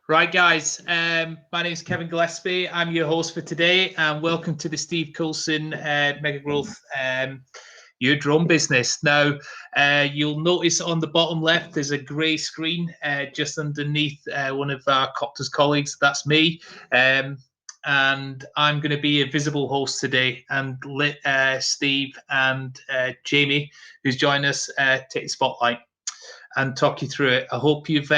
Right, guys. My name is Kevin Gillespie. I'm your host for today, and welcome to the Steve Coulson Mega Growth Your Drone Business. Now, you'll notice on the bottom left there's a grey screen just underneath one of our Copters colleagues. That's me. And I'm going to be a visible host today, and let Steve and Jamie, who's joined us, take the spotlight and talk you through it. I hope you've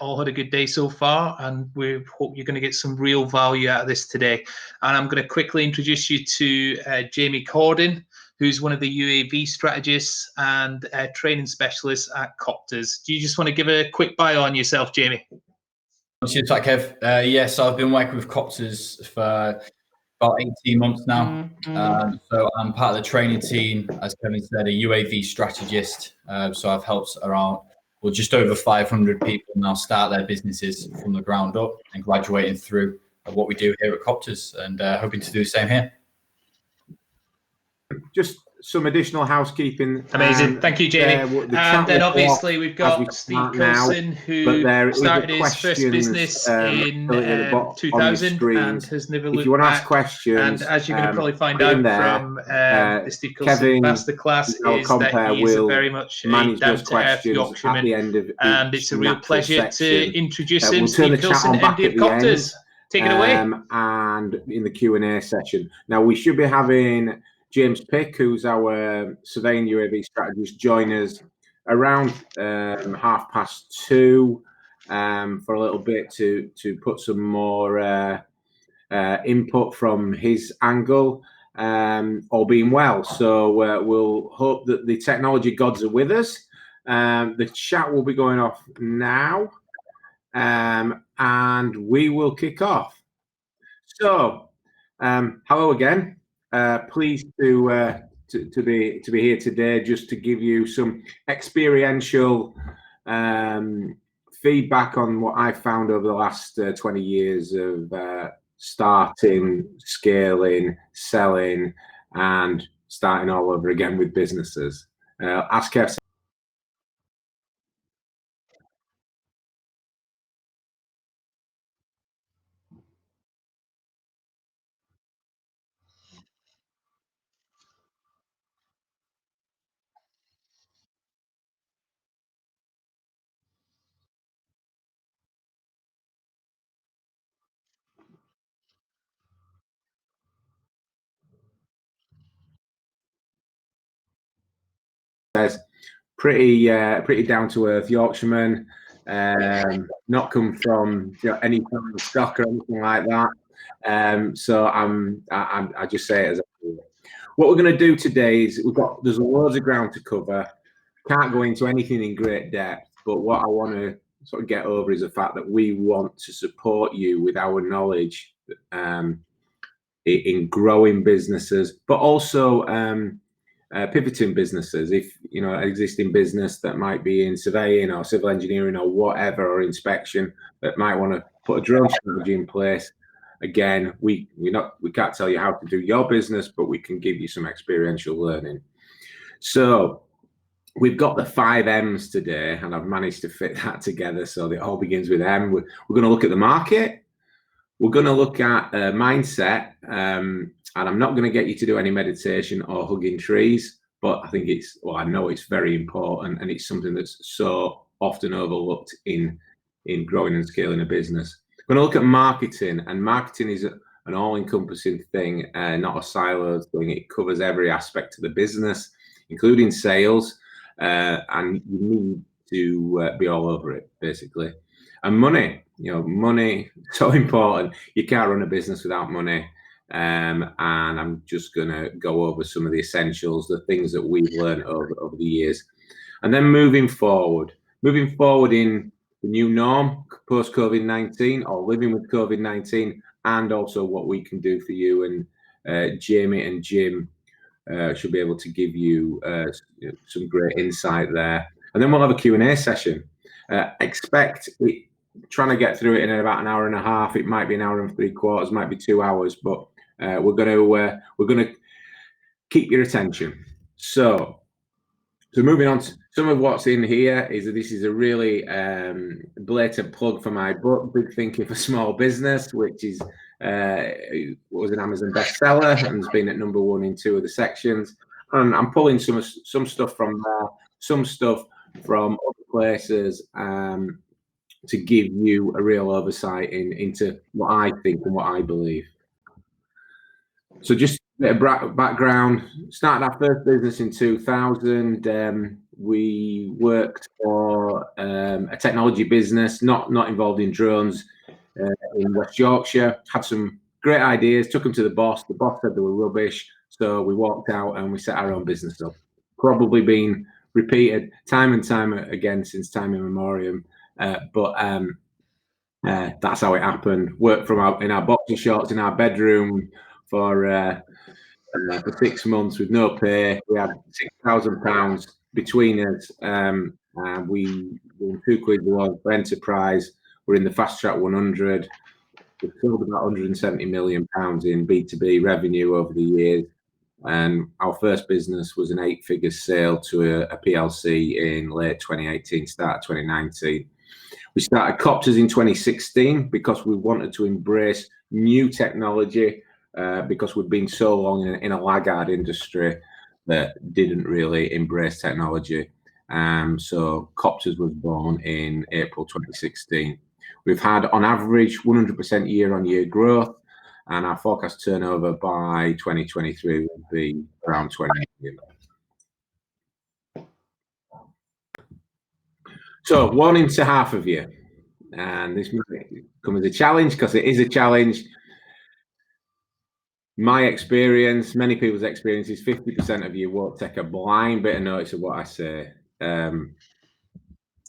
all had a good day so far, and we hope you're going to get some real value out of this today. And I'm going to quickly introduce you to Jamie Cordin, who's one of the UAV strategists and training specialists at Copters. Do you just want to give a quick bio on yourself, Jamie? Cheers, Kev. Yes, I've been working with Copters for about 18 months now. So I'm part of the training team, as Kevin said, a UAV strategist. So I've helped around just over 500 people now start their businesses from the ground up and graduating through what we do here at Copters, and hoping to do the same here. Just some additional housekeeping. Amazing. Thank you, Jamie. And then obviously we've got Steve Coulson, who started his first business in 2000 and has never looked back. If you want to ask questions, and as you're going to probably find out from the Steve Coulson Masterclass, is that he is very much a down-to-earth Yorkshireman, and it's a real pleasure to introduce him. Steve Coulson, MD of Copters. Take it away. And in the Q&A session. Now, we should be having James Pick, who's our surveying UAV strategist, join us around 2:30 for a little bit to put some more input from his angle, all being well. So we'll hope that the technology gods are with us. The chat will be going off now, and we will kick off. So, hello again. Pleased to be here today, just to give you some experiential feedback on what I've found over the last 20 years of starting, scaling, selling, and starting all over again with businesses. Ask Kev. Pretty down to earth Yorkshireman, not come from any kind of stock or anything like that. So I just say it as what we're going to do today is there's loads of ground to cover. Can't go into anything in great depth, but what I want to sort of get over is the fact that we want to support you with our knowledge in growing businesses, but also pivoting businesses. If an existing business that might be in surveying or civil engineering or whatever, or inspection, that might want to put a drone strategy in place. Again, we can't tell you how to do your business, but we can give you some experiential learning. So we've got the 5 M's today, and I've managed to fit that together so it all begins with M. We're going to look at the market. We're going to look at mindset, and I'm not going to get you to do any meditation or hugging trees, but I think I know it's very important, and it's something that's so often overlooked in growing and scaling a business. We're going to look at marketing, and marketing is an all-encompassing thing, not a siloed thing. It covers every aspect of the business, including sales, and you need to be all over it, basically. And money, money, so important. You can't run a business without money. And I'm just going to go over some of the essentials, the things that we've learned over the years. And then moving forward in the new norm, post-COVID-19, or living with COVID-19, and also what we can do for you. And Jamie and Jim should be able to give you some great insight there. And then we'll have a Q&A session. Expect it, trying to get through it in about an hour and a half. It might be an hour and 3/4, might be 2 hours, but we're going to keep your attention. So moving on. some of what's in here is that this is a really blatant plug for my book, Big Thinking for Small Business, which is was an Amazon bestseller and has been at #1 in 2 of the sections. And I'm pulling some stuff from there, some stuff from other places, to give you a real oversight into what I think and what I believe. So just a bit of background. Started our first business in 2000. We worked for a technology business, not involved in drones, in West Yorkshire. Had some great ideas, took them to the boss. The boss said they were rubbish, so we walked out and we set our own business up. Probably been repeated time and time again since time immemorial. But that's how it happened. Worked in our boxer shorts in our bedroom for 6 months with no pay. We had £6,000 between us. We won 2 quid award for enterprise. We're in the Fast Track 100. We've sold about £170 million in B2B revenue over the years. And our first business was an 8-figure sale to a PLC in late 2018, start 2019. We started Copters in 2016 because we wanted to embrace new technology, because we've been so long in a laggard industry that didn't really embrace technology. So Copters was born in April 2016. We've had, on average, 100% year-on-year growth, and our forecast turnover by 2023 will be around 20 million. So warning to half of you, and this might come as a challenge because it is a challenge. My experience, many people's experience, is 50% of you won't take a blind bit of notice of what I say.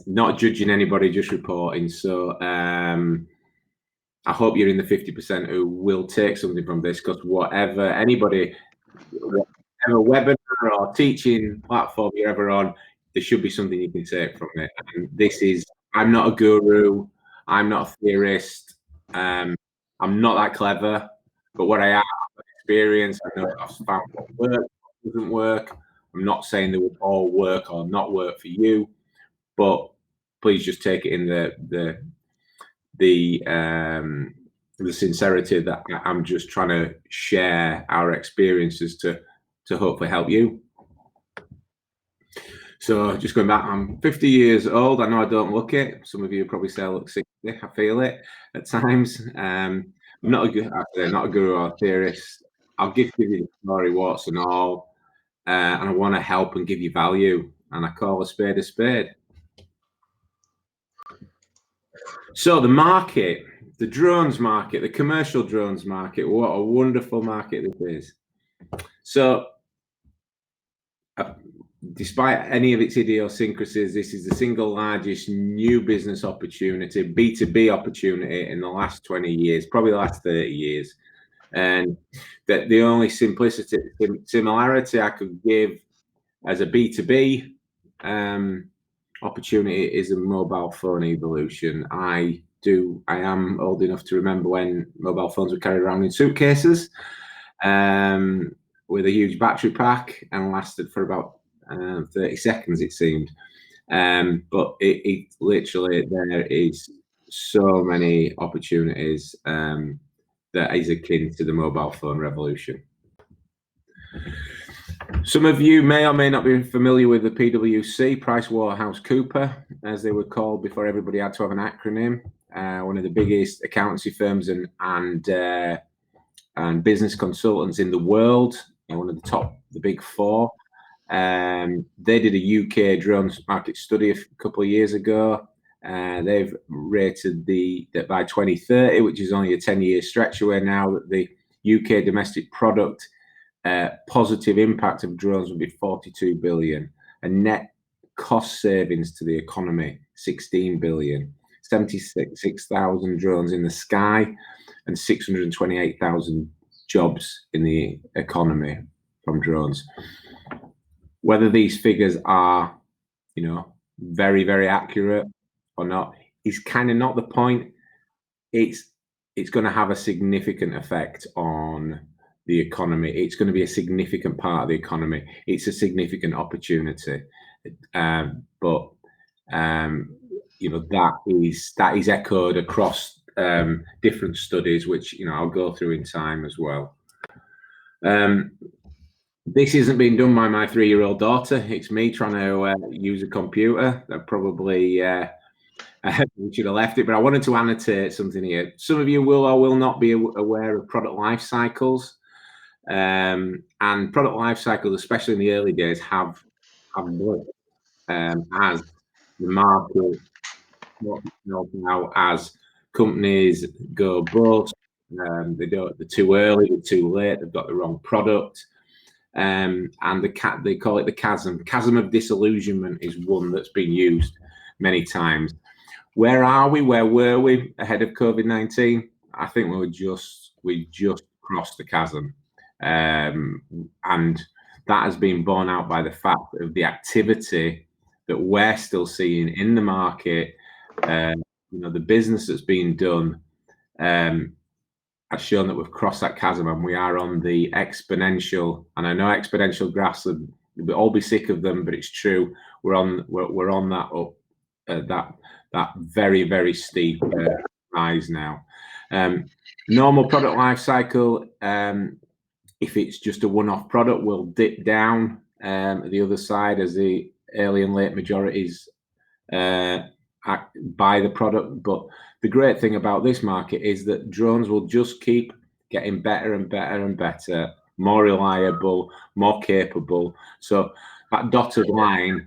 Not judging anybody, just reporting. So I hope you're in the 50% who will take something from this, because whatever webinar or teaching platform you're ever on, there should be something you can take from it. And I'm not a guru, I'm not a theorist, I'm not that clever, but what I am, experience, I know I've found what works, what doesn't work. I'm not saying they would all work or not work for you, but please just take it in the sincerity that I'm just trying to share our experiences to hopefully help you. So just going back, I'm 50 years old. I know I don't look it. Some of you probably say I look 60. I feel it at times. I'm not a guru or a theorist. I'll give you the story, warts and all, and I want to help and give you value. And I call a spade a spade. So the market, the drones market, the commercial drones market, what a wonderful market this is. So despite any of its idiosyncrasies, this is the single largest new business opportunity, B2B opportunity in the last 20 years, probably the last 30 years. And that the only similarity I could give as a B2B opportunity is a mobile phone evolution. I am old enough to remember when mobile phones were carried around in suitcases with a huge battery pack and lasted for about 30 seconds, it seemed. But it literally, there is so many opportunities that is akin to the mobile phone revolution. Some of you may or may not be familiar with the PwC, PricewaterhouseCoopers, as they were called before everybody had to have an acronym. One of the biggest accountancy firms and business consultants in the world, one of the big 4. They did a UK drones market study a couple of years ago. They've rated that by 2030, which is only a 10-year stretch away now, that the UK domestic product positive impact of drones would be 42 billion, and net cost savings to the economy 16 billion, 76,000 drones in the sky, and 628,000 jobs in the economy from drones. Whether these figures are, very, very accurate or not is kind of not the point. It's going to have a significant effect on the economy. It's going to be a significant part of the economy. It's a significant opportunity. but that is echoed across different studies, which I'll go through in time as well. This isn't being done by my 3-year-old daughter. It's me trying to use a computer. I probably we should have left it, but I wanted to annotate something here. Some of you will or will not be aware of product life cycles, and product life cycles, especially in the early days, have worked as the market now, as companies go bust. They're too early, they're too late, they've got the wrong product. And they call it the chasm. Chasm of disillusionment is one that's been used many times. Where are we? Where were we ahead of COVID-19? I think we just crossed the chasm, and that has been borne out by the fact of the activity that we're still seeing in the market. The business that's being done has shown that we've crossed that chasm, and we are on the exponential. And I know exponential graphs, we'll all be sick of them, but it's true. We're on that up, that very, very steep rise now. Normal product life cycle, if it's just a one-off product, will dip down at the other side as the early and late majorities buy the product. But the great thing about this market is that drones will just keep getting better and better and better, more reliable, more capable. So that dotted line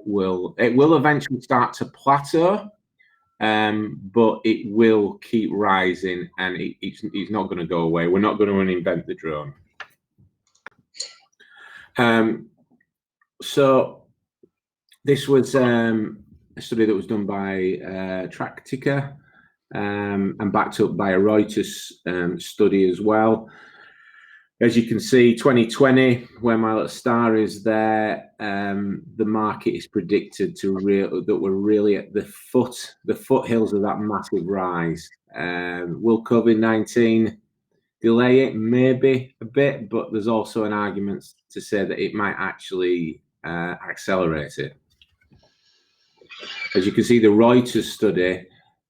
will eventually start to plateau, but it will keep rising, and it's not going to go away. We're not going to reinvent the drone. So this was a study that was done by Tractica and backed up by a Reuters study as well. As you can see, 2020, where my little star is there, the market is predicted that we're really at the foothills of that massive rise. Will COVID-19 delay it? Maybe a bit, but there's also an argument to say that it might actually accelerate it. As you can see, the Reuters study,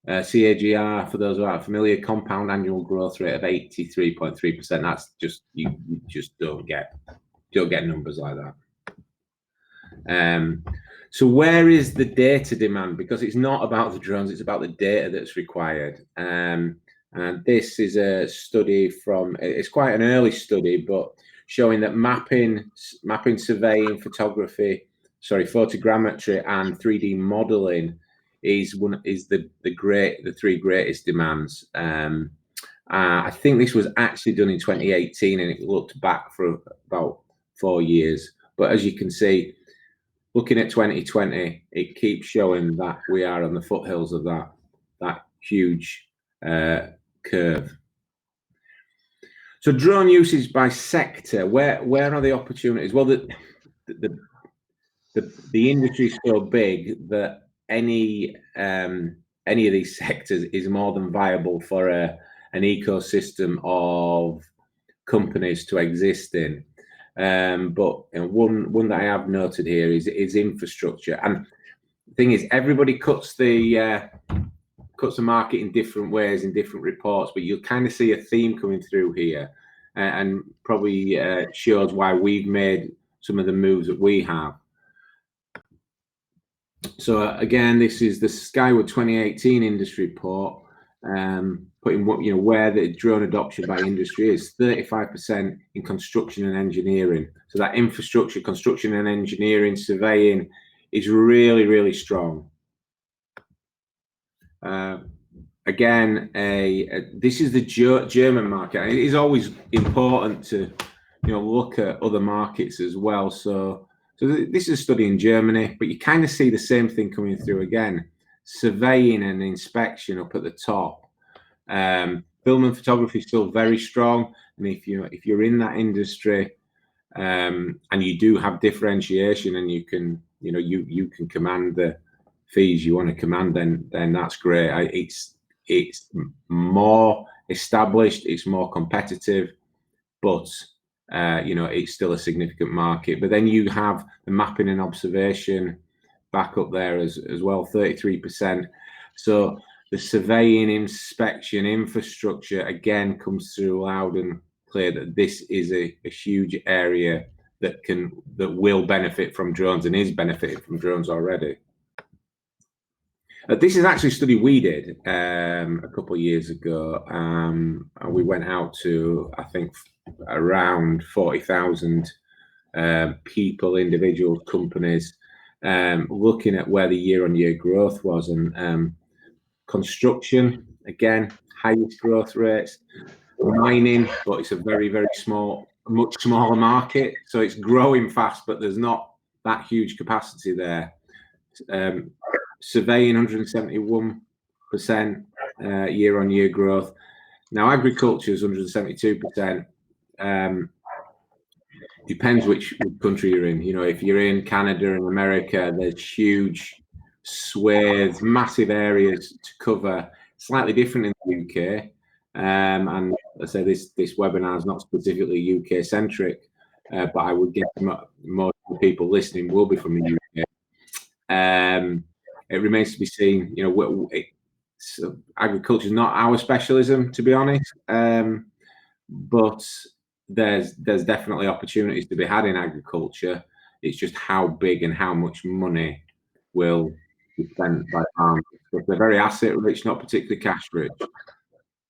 CAGR, for those who aren't familiar, compound annual growth rate of 83.3%. That's just you just don't get numbers like that. So where is the data demand? Because it's not about the drones, it's about the data that's required. And this is a study it's quite an early study, but showing that mapping, surveying, photogrammetry, and 3D modeling is the three greatest demands. I think this was actually done in 2018, and it looked back for about 4 years. But as you can see, looking at 2020, it keeps showing that we are on the foothills of that huge curve. So drone usage by sector, where are the opportunities? Well, the industry is so big that any of these sectors is more than viable for an ecosystem of companies to exist in. But one that I have noted here is infrastructure. And the thing is, everybody cuts the market in different ways in different reports, but you'll kind of see a theme coming through here, and probably shows why we've made some of the moves that we have. So again, this is the Skyward 2018 industry report, putting where the drone adoption by industry is. 35% in construction and engineering. So that infrastructure, construction and engineering, surveying is really, really strong. Again, this is the German market. It is always important to look at other markets as well. So this is a study in Germany, but you kind of see the same thing coming through again. Surveying and inspection up at the top. Film and photography is still very strong, and if you're in that industry, and you do have differentiation, and you can command the fees you want to command, then that's great. It's more established, it's more competitive, but it's still a significant market. But then you have the mapping and observation back up there as well, 33%. So the surveying, inspection, infrastructure again comes through loud and clear that this is a huge area that will benefit from drones and is benefiting from drones already. This is actually a study we did a couple of years ago. And we went out to, I think, around 40,000 people, individuals, companies, looking at where the year-on-year growth was. And construction, again, highest growth rates. Mining, but it's a very, very much smaller market. So it's growing fast, but there's not that huge capacity there. Surveying, 171% year-on-year growth. Now, agriculture is 172%. Depends which country you're in. If you're in Canada and America, there's huge swathes, massive areas to cover. Slightly different in the UK. And I say this webinar is not specifically UK centric, but I would guess most people listening will be from the UK. It remains to be seen. Agriculture is not our specialism, to be honest, but there's definitely opportunities to be had in agriculture. It's just how big and how much money will be spent by farmers. If they're very asset rich, not particularly cash rich.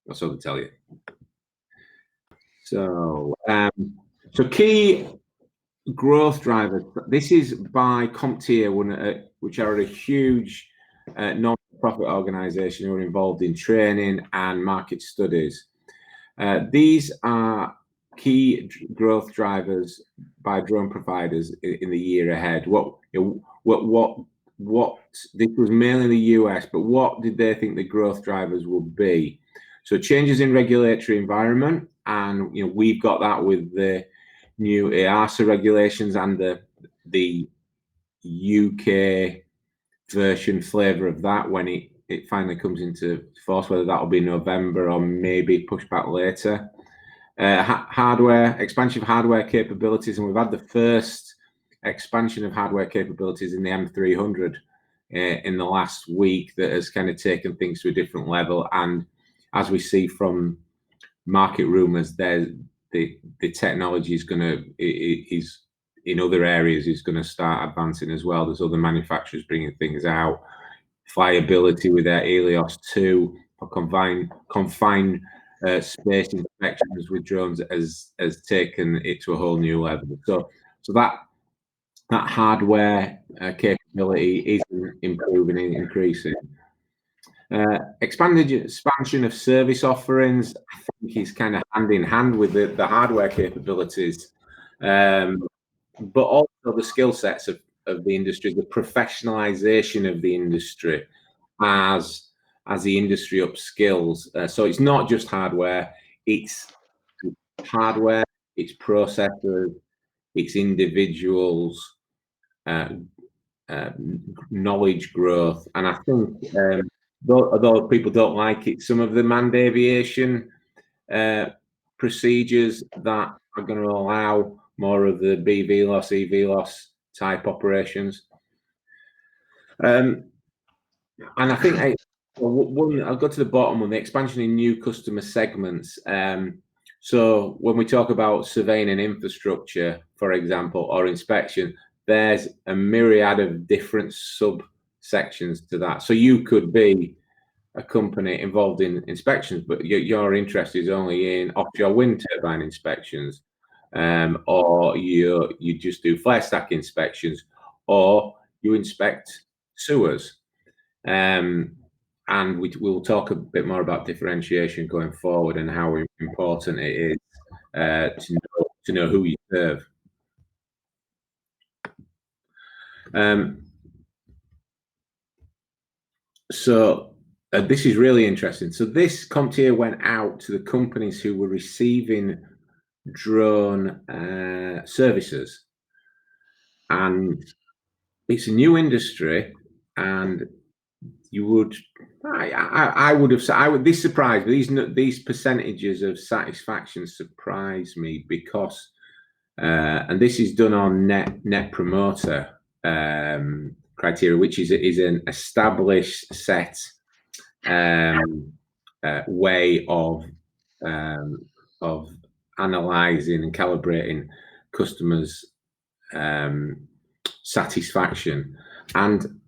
That's all I tell you. So key growth drivers. This is by CompTIA, which are a huge non-profit organisation who are involved in training and market studies. These are key growth drivers by drone providers in the year ahead. What this was mainly in the US, but what did they think the growth drivers would be? So changes in regulatory environment, and we've got that with the new EASA regulations and the UK version flavour of that when it finally comes into force, whether that'll be November or maybe pushed back later. Hardware, expansion of hardware capabilities, and we've had the first expansion of hardware capabilities in the M300 in the last week that has kind of taken things to a different level. And as we see from market rumours, the technology is in other areas is going to start advancing as well. There's other manufacturers bringing things out. Flyability with their Helios 2 for confined space inspections with drones has taken it to a whole new level. So that hardware capability is improving and increasing. Expansion of service offerings, I think, is kind of hand in hand with the hardware capabilities, but also the skill sets of the industry, the professionalization of the industry as the industry upskills. So it's not just hardware, it's hardware, it's processors, it's individuals, knowledge growth. And I think although people don't like it, some of the manned aviation procedures that are going to allow more of the BVLOS, EVLOS type operations. And I think I'll go to the bottom one, the expansion in new customer segments. So when we talk about surveying and infrastructure, for example, or inspection, there's a myriad of different subsections to that. So you could be a company involved in inspections, but your interest is only in offshore wind turbine inspections, or you just do flare stack inspections, or you inspect sewers. And we'll talk a bit more about differentiation going forward and how important it is to know who you serve. So this is really interesting. So this CompTIA went out to the companies who were receiving drone services, and it's a new industry, and I would have said this surprised me. These percentages of satisfaction surprise me, because and this is done on net promoter criteria, which is an established set way of analysing and calibrating customers' satisfaction. And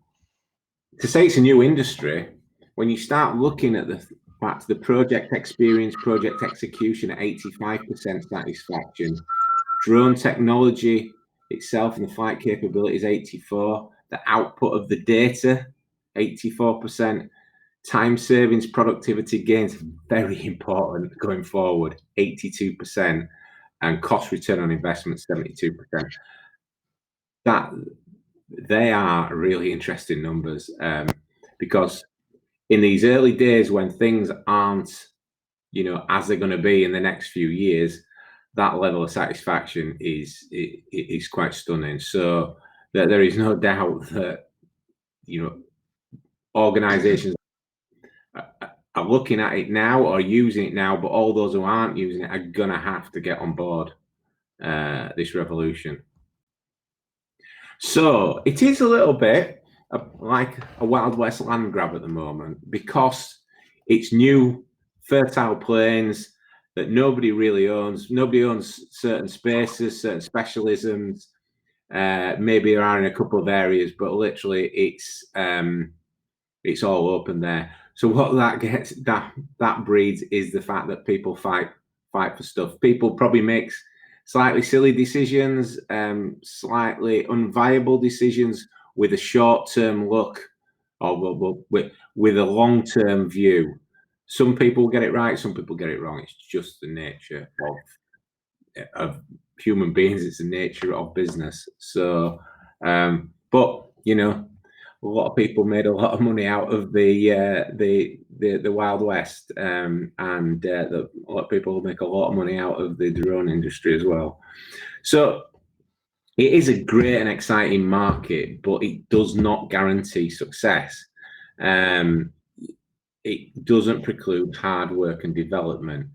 to say it's a new industry, when you start looking at the fact the project experience, project execution at 85% satisfaction, drone technology itself and the flight capability is 84%, the output of the data 84%, time savings, productivity gains, very important going forward, 82%, and cost return on investment 72%. That they are really interesting numbers, because in these early days when things aren't, as they're going to be in the next few years, that level of satisfaction is quite stunning. So there is no doubt that organizations are looking at it now or using it now, but all those who aren't using it are gonna have to get on board this revolution. So it is a little bit like a Wild West land grab at the moment, because it's new, fertile plains that nobody really owns. Nobody owns certain spaces, certain specialisms. Maybe there are in a couple of areas, but literally it's all open there. So what that breeds is the fact that people fight for stuff. People probably make slightly silly decisions, slightly unviable decisions with a short-term look, or with a long-term view. Some people get it right, some people get it wrong. It's just the nature of human beings. It's the nature of business. So, but a lot of people made a lot of money out of the Wild West, and a lot of people make a lot of money out of the drone industry as well. So it is a great and exciting market, but it does not guarantee success. It doesn't preclude hard work and development.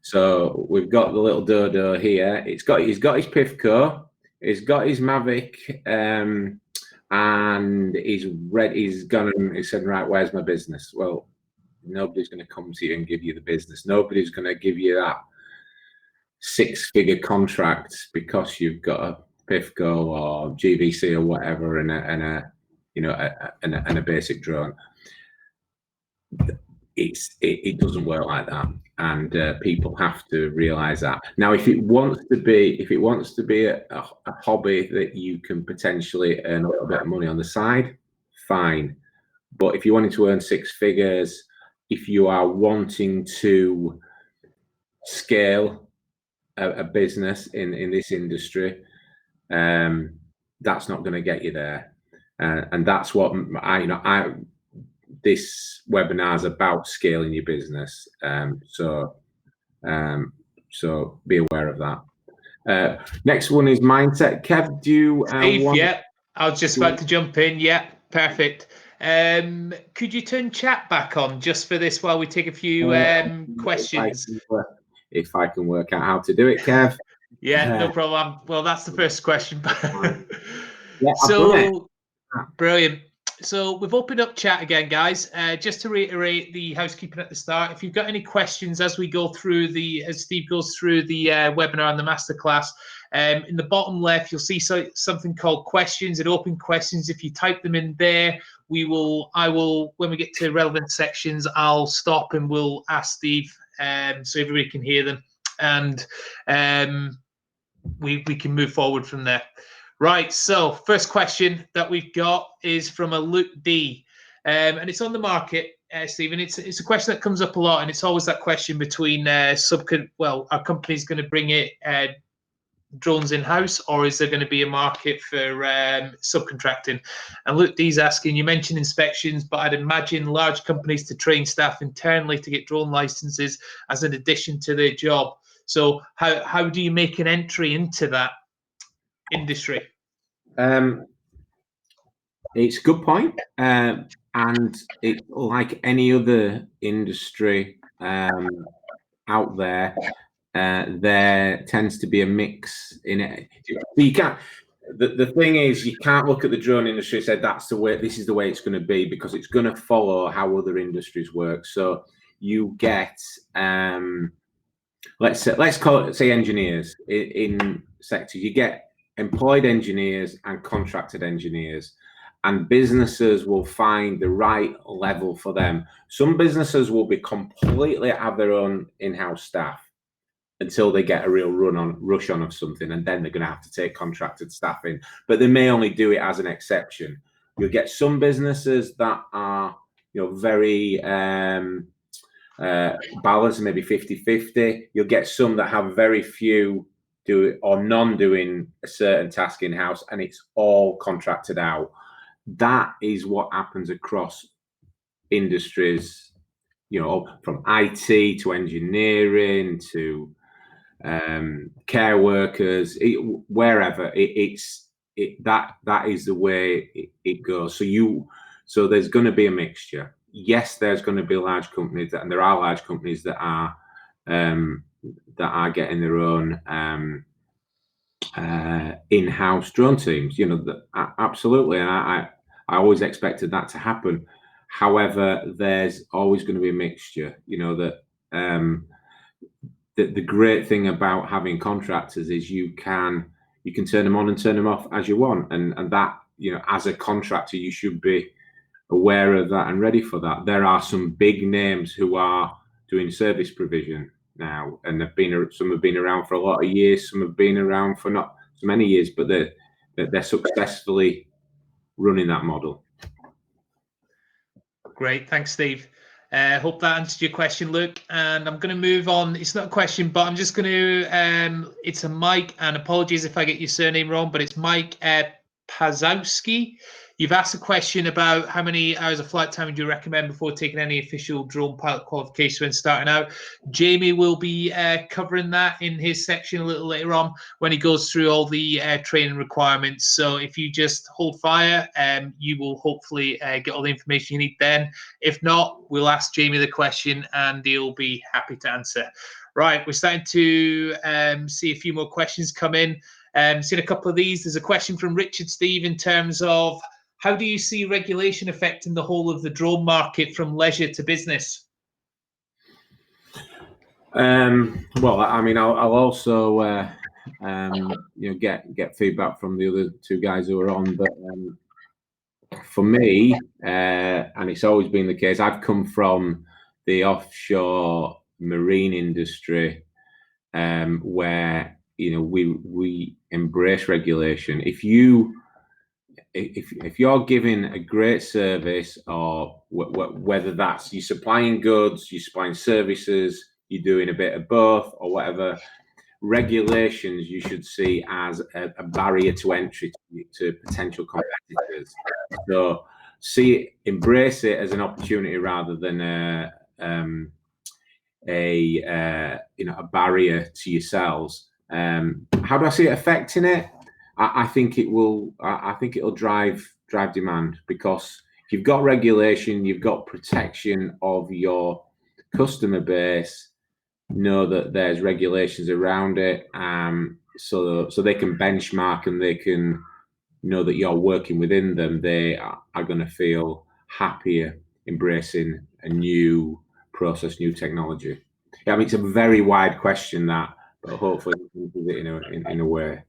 So we've got the little dodo here. He's got his Pivco, he's got his Mavic, and he's said, right, where's my business? Well, nobody's going to come to you and give you the business. Nobody's going to give you that 6-figure contract because you've got a Pivco or GVC or whatever and a basic drone. It doesn't work like that, and people have to realize that. Now, if it wants to be a hobby that you can potentially earn a little bit of money on the side, fine. But if you wanted to earn 6 figures, if you are wanting to scale a business in this industry, that's not going to get you there, and that's what this webinar is about, scaling your business. So be aware of that. Next one is mindset. Kev, do you Steve, yeah, I was just about to jump in. Yeah, perfect. Could you turn chat back on just for this while we take a few questions? If I can work out how to do it, Kev. Yeah, no problem. Well, that's the first question. Yeah, so brilliant. So we've opened up chat again, guys. Just to reiterate the housekeeping at the start, if you've got any questions as we go through as Steve goes through the webinar and the masterclass, in the bottom left, you'll see something called questions and open questions. If you type them in there, I will, when we get to relevant sections, I'll stop and we'll ask Steve so everybody can hear them, and we can move forward from there. Right, so first question that we've got is from a Luke D, and it's on the market, Stephen. It's a question that comes up a lot, and it's always that question between are companies going to bring it drones in-house, or is there going to be a market for subcontracting? And Luke D's asking, you mentioned inspections, but I'd imagine large companies to train staff internally to get drone licenses as an addition to their job. So how do you make an entry into that industry? It's a good point, and it, like any other industry out there, there tends to be a mix in it. You can't. The thing is, you can't look at the drone industry and say that's the way. This is the way it's going to be, because it's going to follow how other industries work. So you get, let's call it, say, engineers in sectors. You get employed engineers and contracted engineers, and businesses will find the right level for them. Some businesses will be completely have their own in-house staff until they get a real rush on of something, and then they're going to have to take contracted staff in. But they may only do it as an exception. You'll get some businesses that are, very balanced, maybe 50-50. You'll get some that have very few do it or none doing a certain task in-house, and it's all contracted out. That is what happens across industries, from IT to engineering to care workers, wherever that is the way it goes. So there's going to be a mixture. Yes, there's going to be large companies and there are large companies that are getting their own in-house drone teams. Absolutely, and I always expected that to happen. However, there's always going to be a mixture. The great thing about having contractors is you can turn them on and turn them off as you want, and that, as a contractor, you should be aware of that and ready for that. There are some big names who are doing service provision now, and some have been around for a lot of years, some have been around for not so many years, but they're successfully running that model. Great, thanks, Steve. Hope that answered your question, Luke. And I'm going to move on. It's not a question, but I'm just going to, it's a Mike, and apologies if I get your surname wrong, but it's Mike Pazowski. You've asked a question about how many hours of flight time would you recommend before taking any official drone pilot qualification when starting out. Jamie will be covering that in his section a little later on when he goes through all the training requirements. So if you just hold fire, you will hopefully get all the information you need then. If not, we'll ask Jamie the question and he'll be happy to answer. Right, we're starting to see a few more questions come in. Seen a couple of these. There's a question from Richard, Steve, in terms of how do you see regulation affecting the whole of the drone market from leisure to business? Well, I mean, I'll also get feedback from the other two guys who are on, but for me, and it's always been the case, I've come from the offshore marine industry, where we embrace regulation. If you're giving a great service, or whether that's you're supplying goods, you're supplying services, you're doing a bit of both, or whatever, regulations you should see as a barrier to entry to potential competitors. So embrace it as an opportunity rather than a barrier to yourselves. How do I see it affecting it? I think it will. I think it'll drive demand, because if you've got regulation, you've got protection of your customer base. Know that there's regulations around it, so they can benchmark and they can know that you're working within them. They are going to feel happier embracing a new process, new technology. Yeah, I mean, it's a very wide question, that, but hopefully we can do it in a way.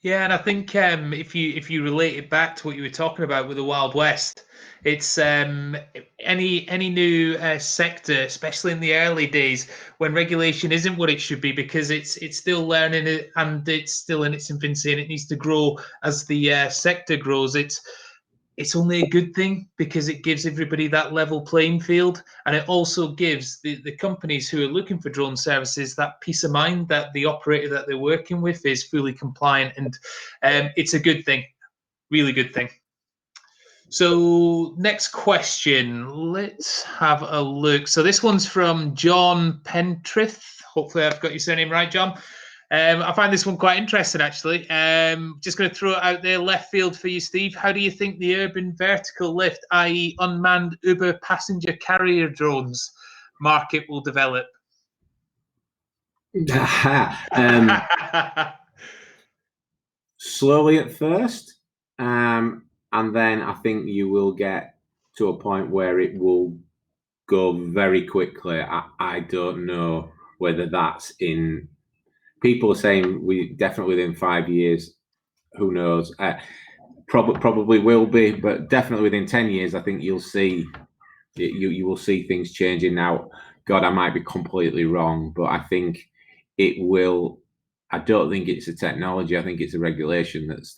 Yeah, and I think if you relate it back to what you were talking about with the Wild West, it's any new sector, especially in the early days when regulation isn't what it should be, because it's still learning it and it's still in its infancy and it needs to grow as the sector grows. It's only a good thing, because it gives everybody that level playing field, and it also gives the companies who are looking for drone services that peace of mind that the operator that they're working with is fully compliant, and it's a good thing, really good thing. So next question, let's have a look. So this one's from John Pentrith. Hopefully I've got your surname right, John. I find this one quite interesting, actually. Just going to throw it out there, left field for you, Steve. How do you think the urban vertical lift, i.e. unmanned Uber passenger carrier drones market will develop? Slowly at first, and then I think you will get to a point where it will go very quickly. I don't know whether that's in. People are saying we definitely within 5 years. Who knows? Probably will be, but definitely within 10 years, I think you'll see. You will see things changing now. God, I might be completely wrong, but I think it will. I don't think it's a technology. I think it's a regulation that's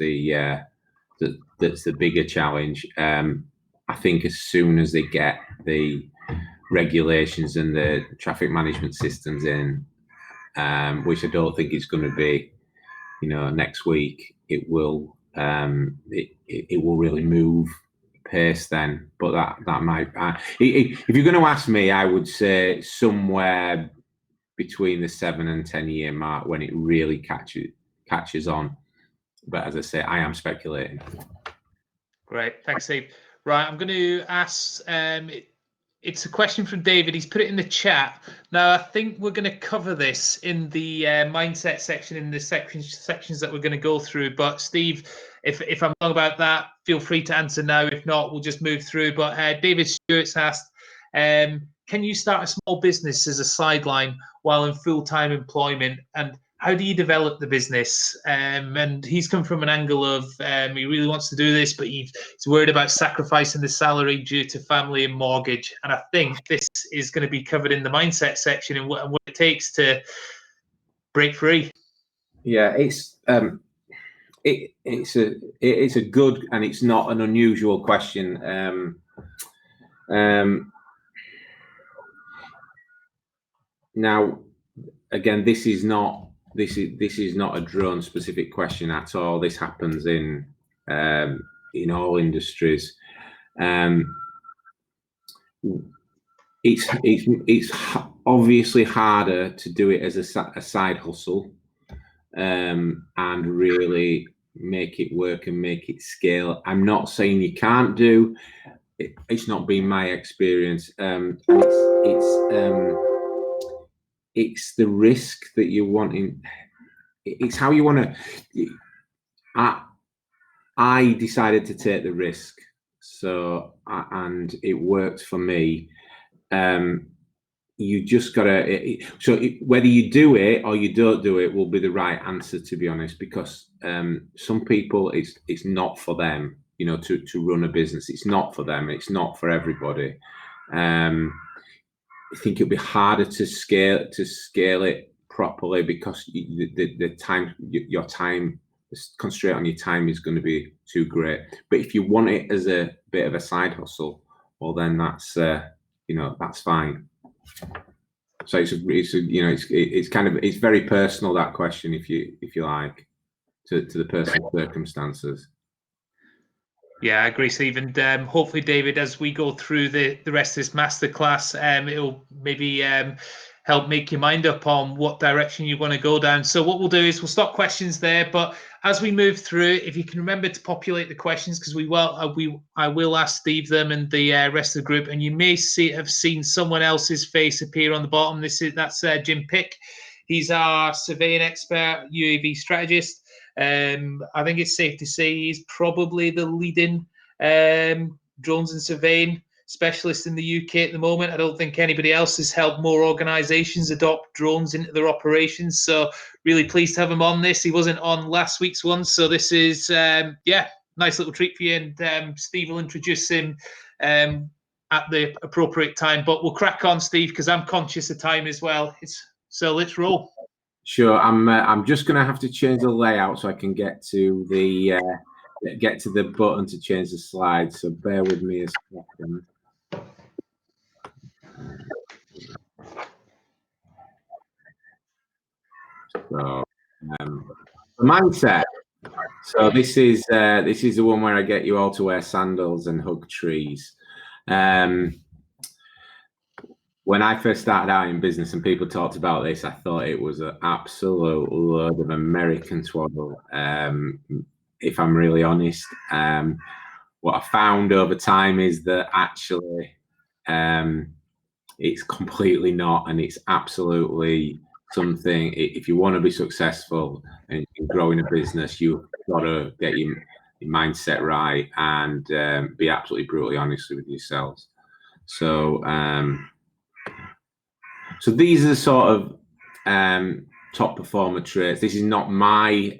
that's the bigger challenge. I think as soon as they get the regulations and the traffic management systems in, which I don't think it's going to be, next week, it will it will really move pace then. But that might, if you're going to ask me, I would say somewhere between the 7 and 10 year mark when it really catches on. But as I say, I am speculating. Great, thanks, Steve. Right, I'm going to ask. It's a question from David. He's put it in the chat. Now, I think we're going to cover this in the mindset section, in the sections that we're going to go through. But Steve, if I'm wrong about that, feel free to answer now. If not, we'll just move through. But David Stewart's asked, can you start a small business as a sideline while in full-time employment? And how do you develop the business? And he's come from an angle of he really wants to do this, but he's worried about sacrificing the salary due to family and mortgage. And I think this is going to be covered in the mindset section and what it takes to break free. Yeah, it's a good, and it's not an unusual question. Now, again, this is not a drone specific question at all. This happens in all industries. It's obviously harder to do it as a side hustle, and really make it work and make it scale. I'm not saying you can't do it. It's not been my experience. It's the risk that you're wanting. It's how you want to. I decided to take the risk, and it worked for me. You just gotta. Whether you do it or you don't do it will be the right answer, to be honest, because some people it's not for them. To run a business, it's not for them. It's not for everybody. I think it'll be harder to scale it properly because the time, your time, the constraint on your time is going to be too great. But if you want it as a bit of a side hustle, well then that's that's fine. So it's very personal, that question, if you like, to the personal circumstances. Yeah, I agree, Steve. And hopefully, David, as we go through the rest of this masterclass, it'll maybe help make your mind up on what direction you want to go down. So what we'll do is we'll stop questions there. But as we move through, if you can remember to populate the questions, because I will ask Steve them and the rest of the group. And you may have seen someone else's face appear on the bottom. That's Jim Pick. He's our surveying expert, UAV strategist. I think it's safe to say he's probably the leading drones and surveying specialist in the UK at the moment. I don't think anybody else has helped more organisations adopt drones into their operations. So really pleased to have him on this. He wasn't on last week's one, so this is nice little treat for you. And Steve will introduce him at the appropriate time. But we'll crack on, Steve, because I'm conscious of time as well. So let's roll. Sure, I'm just going to have to change the layout so I can get to the button to change the slide. So bear with me a second. So mindset. So this is the one where I get you all to wear sandals and hug trees. When I first started out in business and people talked about this, I thought it was an absolute load of American twaddle. If I'm really honest, what I found over time is that actually it's completely not, and it's absolutely something. If you want to be successful and grow in a business, you've got to get your mindset right and be absolutely brutally honest with yourselves. So, so these are the sort of top performer traits. This is not my.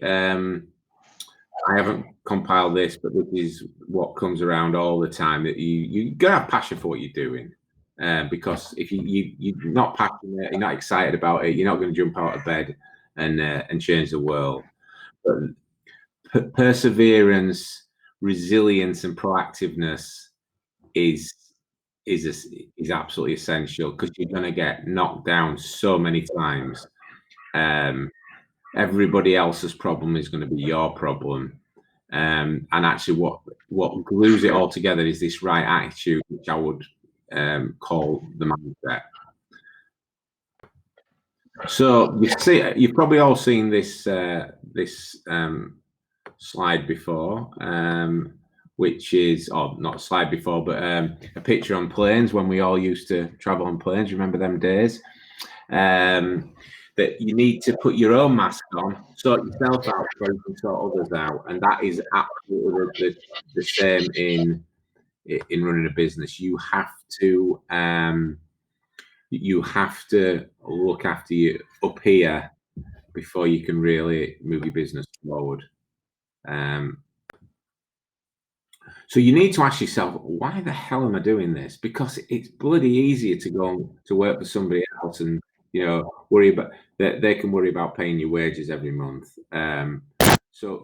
I haven't compiled this, but this is what comes around all the time. That you gotta have passion for what you're doing, because if you're not passionate, you're not excited about it, you're not going to jump out of bed and change the world. But perseverance, resilience, and proactiveness is absolutely essential, because you're going to get knocked down so many times. Everybody else's problem is going to be your problem. And actually what glues it all together is this right attitude, which I would call the mindset. So you've probably all seen this slide before, which is, or not a slide before, but a picture on planes when we all used to travel on planes. Remember them days? That you need to put your own mask on, sort yourself out before you can sort others out, and that is absolutely the same in running a business. You have to look after you up here before you can really move your business forward. So you need to ask yourself, why the hell am I doing this? Because it's bloody easier to go to work for somebody else and worry about that. They can worry about paying your wages every month. So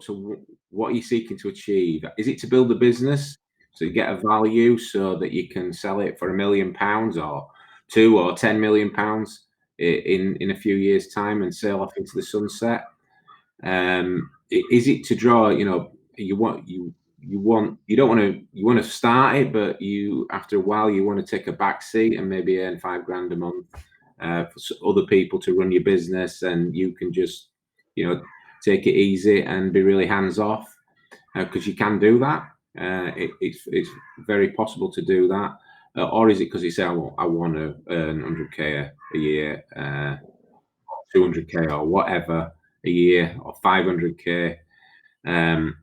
what are you seeking to achieve? Is it to build a business so you get a value so that you can sell it for £1 million or £2 or £10 million in a few years' time and sail off into the sunset? Is it to draw? You want to start it, but after a while you want to take a back seat and maybe earn £5,000 a month for other people to run your business, and you can just take it easy and be really hands off, because you can do that. It's very possible to do that. Or is it because you say, I want to earn 100k a year, 200k or whatever a year, or 500k, and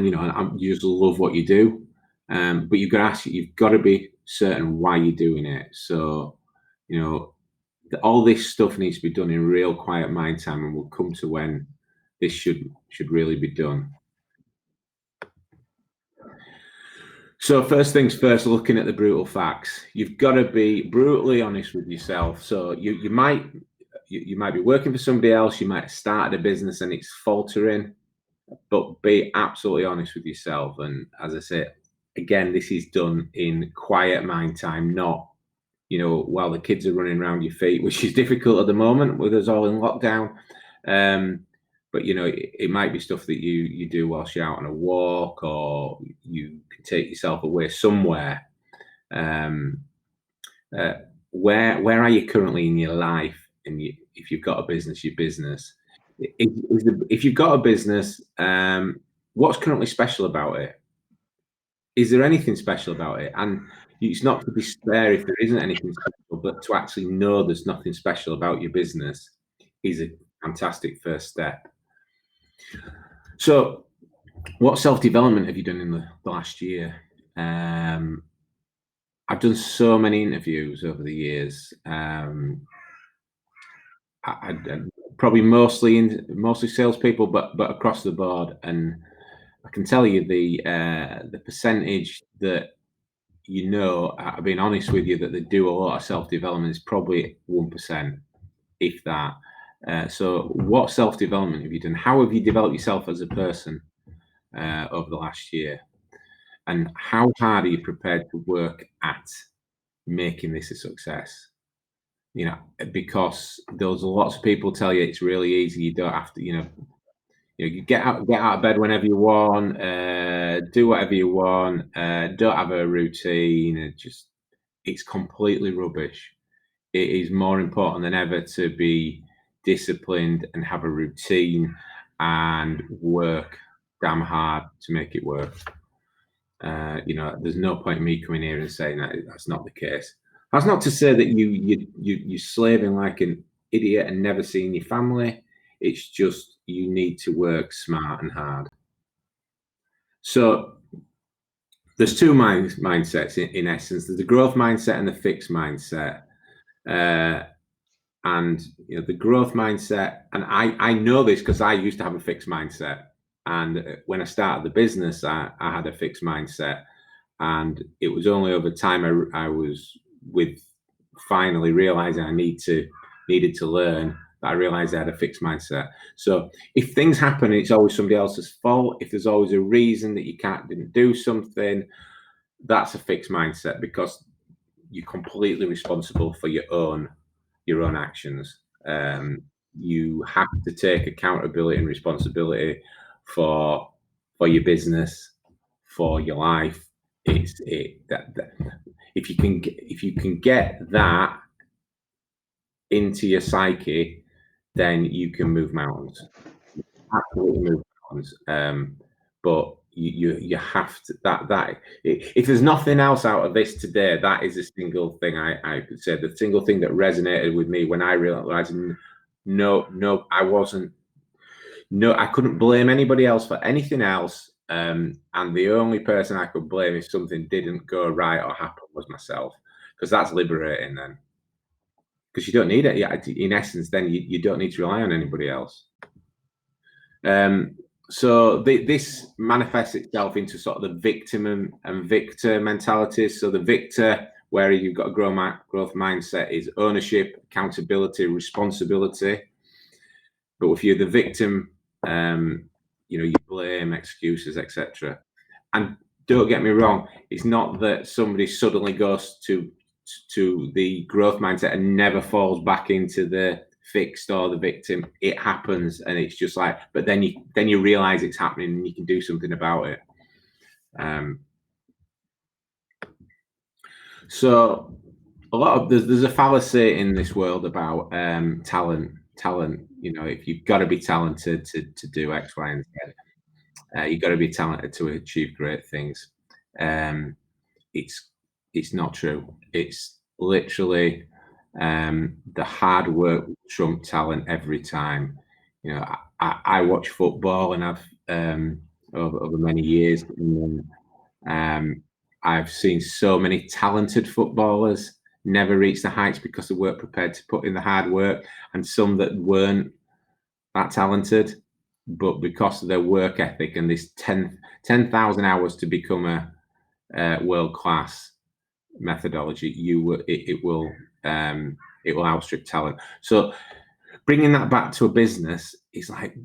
you just love what you do, but you've got to be certain why you're doing it. So all this stuff needs to be done in real quiet mind time, and we'll come to when this should really be done. So first things first, looking at the brutal facts, you've got to be brutally honest with yourself. So you might be working for somebody else, you might have started a business and it's faltering, but be absolutely honest with yourself. And as I said, again, this is done in quiet mind time, not while the kids are running around your feet, which is difficult at the moment with us all in lockdown. But it might be stuff that you do whilst you're out on a walk, or you can take yourself away somewhere. Where are you currently in your life? And if you've got a business, your business. If you've got a business, what's currently special about it? Is there anything special about it? And it's not to despair if there isn't anything special, but to actually know there's nothing special about your business is a fantastic first step. So what self-development have you done in the last year? I've done so many interviews over the years. I probably mostly salespeople, but across the board. And I can tell you the percentage that I've been honest with you, that they do a lot of self-development is probably 1%, if that. So what self-development have you done? How have you developed yourself as a person over the last year? And how hard are you prepared to work at making this a success? Because there's lots of people tell you it's really easy. You don't have to, you get out of bed whenever you want, do whatever you want, don't have a routine. It's completely rubbish. It is more important than ever to be disciplined and have a routine and work damn hard to make it work. There's no point in me coming here and saying that's not the case. That's not to say that you're slaving like an idiot and never seeing your family. It's just you need to work smart and hard. So there's two mindsets in essence. There's the growth mindset and the fixed mindset. And the growth mindset, and I know this because I used to have a fixed mindset. And when I started the business, I had a fixed mindset. And it was only over time I was finally realizing I needed to learn that I realized I had a fixed mindset. So if things happen, it's always somebody else's fault. If there's always a reason that you didn't do something, that's a fixed mindset, because you're completely responsible for your own actions. You have to take accountability and responsibility for your business, for your life. If you can get that into your psyche, then you can move mountains. Absolutely move mountains. But you have to that if there's nothing else out of this today, that is a single thing I could say. The single thing that resonated with me when I realized I couldn't blame anybody else for anything else. And the only person I could blame if something didn't go right or happen was myself, because that's liberating then. Because you don't need it. Yeah, in essence, then you don't need to rely on anybody else. So this manifests itself into sort of the victim and victor mentalities. So the victor, where you've got a growth mindset, is ownership, accountability, responsibility. But if you're the victim, you blame, excuses, etc. And don't get me wrong, it's not that somebody suddenly goes to the growth mindset and never falls back into the fixed or the victim. It happens, and it's just like, but then you realize it's happening and you can do something about it. So there's a fallacy in this world about talent. If you've got to be talented to do X, Y, and Z, you've got to be talented to achieve great things. It's not true. It's literally the hard work will trump talent every time. I watch football, and I've over many years, and I've seen so many talented footballers never reach the heights because they weren't prepared to put in the hard work, and some that weren't that talented, but because of their work ethic and this 10,000 hours to become a world class methodology, it will outstrip talent. So bringing that back to a business is like,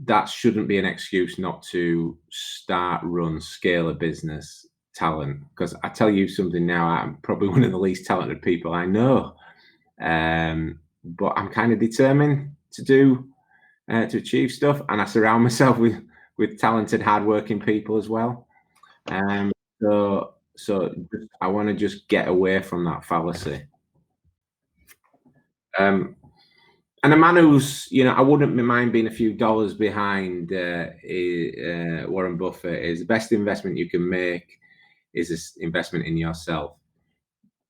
that shouldn't be an excuse not to start, run, scale a business. Talent, because I tell you something now, I'm probably one of the least talented people I know, but I'm kind of determined to achieve stuff, and I surround myself with talented, hardworking people as well. So I want to just get away from that fallacy. And a man who's, I wouldn't mind being a few dollars behind Warren Buffett, is the best investment you can make is this investment in yourself.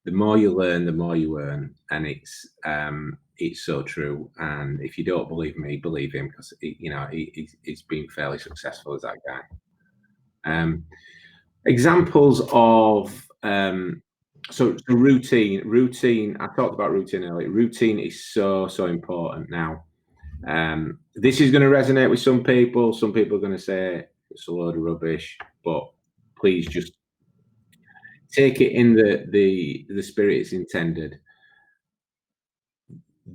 The more you learn, the more you earn, and it's so true. And if you don't believe me, believe him, because he's been fairly successful as that guy. Examples of so routine. I talked about routine earlier. Routine is so important now. This is going to resonate with some people. Some people are going to say it's a load of rubbish, but please just take it in the spirit it's intended.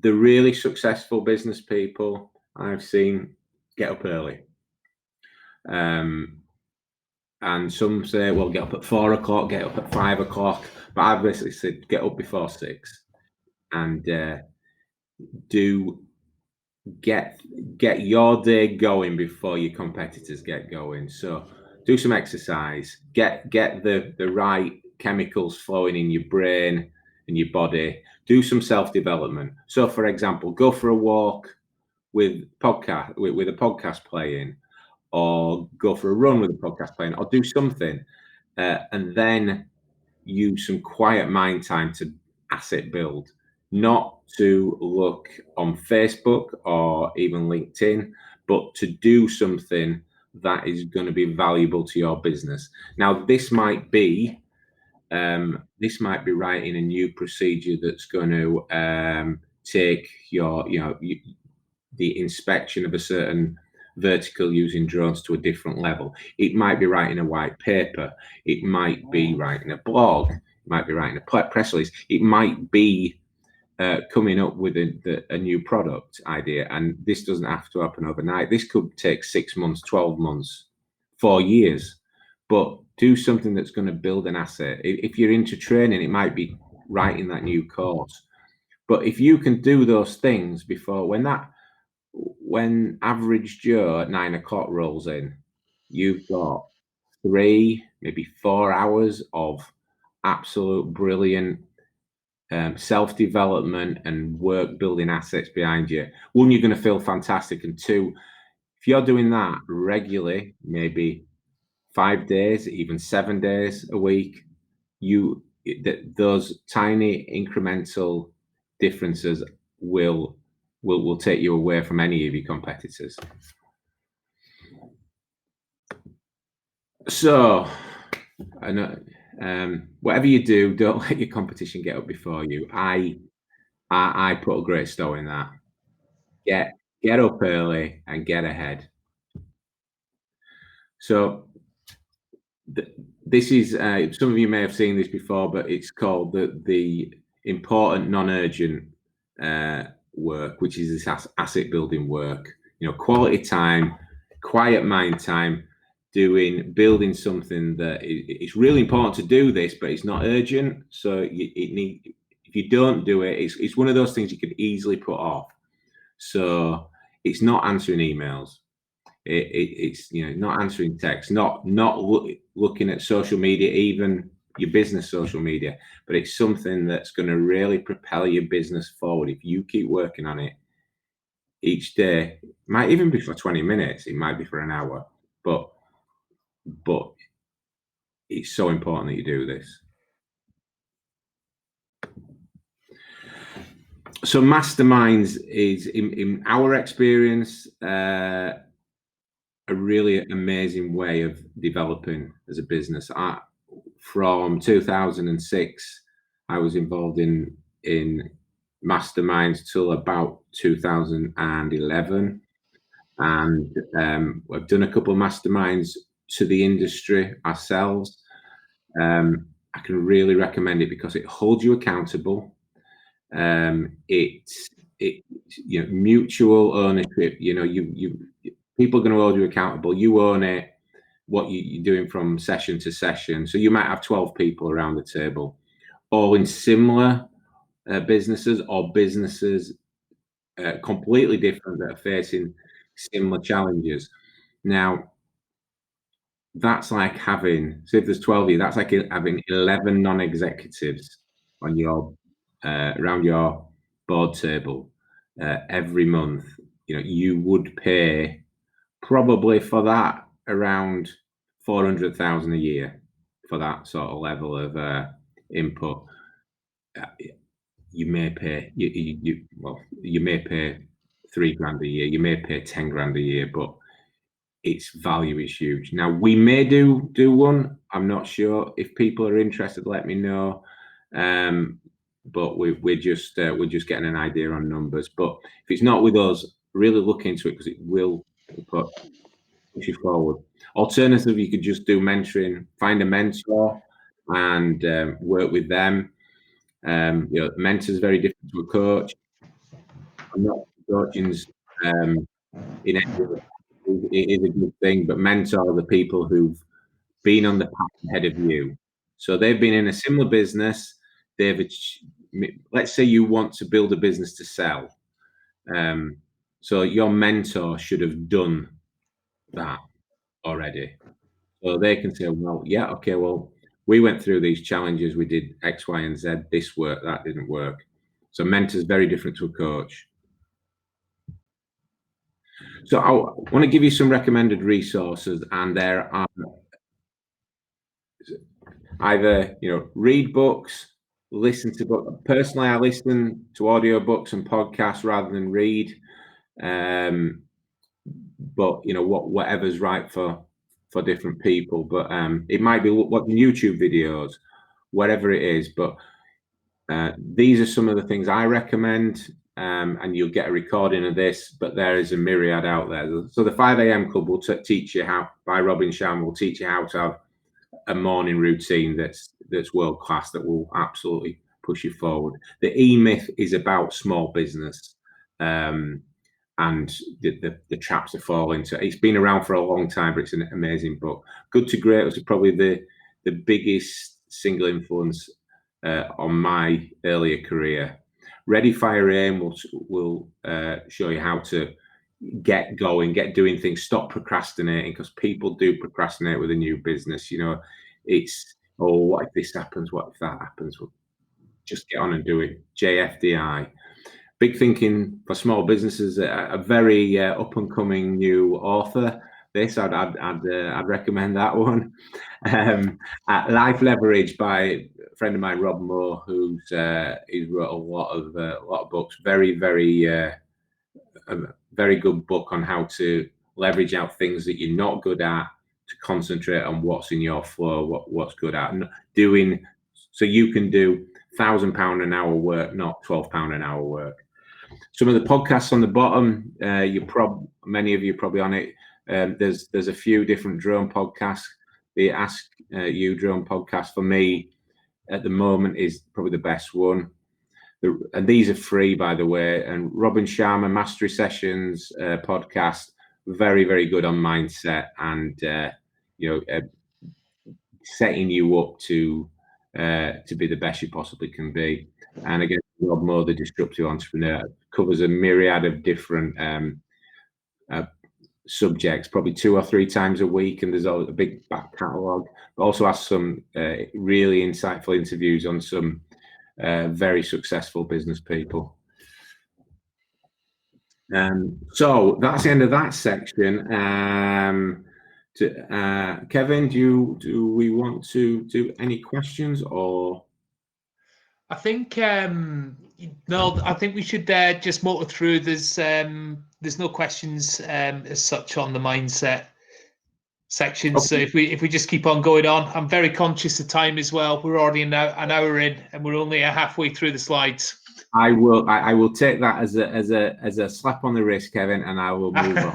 The really successful business people I've seen get up early. And some say, well, get up at 4 o'clock, get up at 5 o'clock. But I've basically said, get up before 6, and get your day going before your competitors get going. So do some exercise, get the right chemicals flowing in your brain and your body. Do some self-development. So, for example, go for a walk with a podcast playing, or go for a run with a podcast playing, or do something, and then use some quiet mind time to asset build. Not to look on Facebook or even LinkedIn, but to do something that is going to be valuable to your business. Now, this might be writing a new procedure that's going to take the inspection of a certain vertical using drones to a different level. It might be writing a white paper. It might be writing a blog. It might be writing a press release. It might be coming up with a new product idea. And this doesn't have to happen overnight. This could take 6 months, 12 months, 4 years. But do something that's going to build an asset. If you're into training, it might be writing that new course. But if you can do those things before, when average Joe at 9 o'clock rolls in, you've got 3, maybe 4 hours of absolute brilliant self-development and work building assets behind you. One, you're going to feel fantastic. And two, if you're doing that regularly, maybe 5 days, even 7 days a week, those tiny incremental differences will take you away from any of your competitors. So, I know, whatever you do, don't let your competition get up before you. I put a great store in that. Get up early and get ahead. So this is some of you may have seen this before, but it's called the important non-urgent work, which is this asset building work. Quality time, quiet mind time, building something that it's really important to do this, but it's not urgent. So if you don't do it, it's one of those things you could easily put off. So it's not answering emails. It's not answering texts, not looking at social media, even your business social media, but it's something that's going to really propel your business forward. If you keep working on it each day, it might even be for 20 minutes, it might be for an hour, but it's so important that you do this. So masterminds is, in our experience, a really amazing way of developing as a business. From 2006, I was involved in masterminds till about 2011, and we've done a couple of masterminds to the industry ourselves. I can really recommend it because it holds you accountable. It's mutual ownership. People are going to hold you accountable. You own it, what you're doing from session to session. So you might have 12 people around the table, all in similar businesses or businesses completely different that are facing similar challenges. Now, that's like having, so if there's 12 of you, that's like having 11 non-executives on your around your board table every month. You would pay probably for that around 400,000 a year for that sort of level of input. You may pay you may pay $3,000 a year. You may pay 10 grand a year, but its value is huge. Now we may do one. I'm not sure. If people are interested, let me know. But we're just getting an idea on numbers. But if it's not with us, really look into it because it will push you forward. Alternatively, you could just do mentoring, find a mentor and work with them. Mentor is very different to a coach. I'm not coaching's in any way. It is a good thing, but mentor are the people who've been on the path ahead of you. So they've been in a similar business. Let's say you want to build a business to sell. So your mentor should have done that already. So they can say, well, yeah, okay, well, we went through these challenges. We did X, Y, and Z. This worked, that didn't work. So mentor is very different to a coach. So I want to give you some recommended resources, and there are either read books, listen to books. Personally, I listen to audiobooks and podcasts rather than read. But whatever's right for different people. But it might be watching YouTube videos, whatever it is. But these are some of the things I recommend. And you'll get a recording of this, but there is a myriad out there. So the 5 a.m. Club will teach you how, by Robin Sharma, will teach you how to have a morning routine that's world class, that will absolutely push you forward. The E-Myth is about small business, and the traps to fall into. It's been around for a long time, but it's an amazing book. Good to Great was probably the biggest single influence on my earlier career. Ready, Fire, Aim will show you how to get going, get doing things, stop procrastinating, because people do procrastinate with a new business. It's, oh, what if this happens? What if that happens? Well, just get on and do it. JFDI. Big Thinking for Small Businesses, a very up and coming new author. I'd recommend that one. Life Leverage by a friend of mine, Rob Moore, he's wrote a lot of books. Very, very a very good book on how to leverage out things that you're not good at to concentrate on what's in your flow, what's good at doing, so you can do £1,000 an hour work, not £12 an hour work. Some of the podcasts on the bottom, many of you are probably on it. There's a few different drone podcasts. The Ask You Drone podcast, for me at the moment, is probably the best one. And these are free, by the way. And Robin Sharma Mastery Sessions podcast, very, very good on mindset and setting you up to be the best you possibly can be. And again, Rob Moore, the Disruptive Entrepreneur, covers a myriad of different subjects, probably 2 or 3 times a week, and there's a big back catalogue. But also has some really insightful interviews on some very successful business people. So that's the end of that section. Kevin, do we want to do any questions, or? I think no. I think we should just motor through. There's no questions as such on the mindset section. Okay. So if we just keep on going on, I'm very conscious of time as well. We're already an hour in, and we're only halfway through the slides. I will take that as a slap on the wrist, Kevin, and I will move on.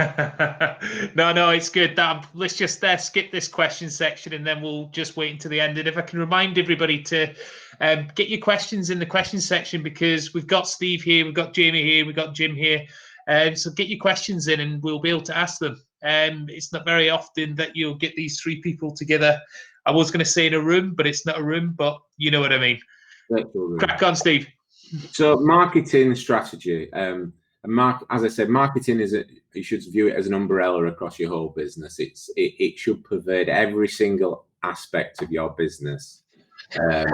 No, it's good. Let's just skip this question section, and then we'll just wait until the end. And if I can remind everybody to get your questions in the question section, because we've got Steve here, we've got Jamie here, we've got Jim here. So get your questions in, and we'll be able to ask them. It's not very often that you'll get these 3 people together. I was going to say in a room, but it's not a room, but you know what I mean. Crack on, Steve. So marketing strategy, as I said, marketing you should view it as an umbrella across your whole business. It should pervade every single aspect of your business. I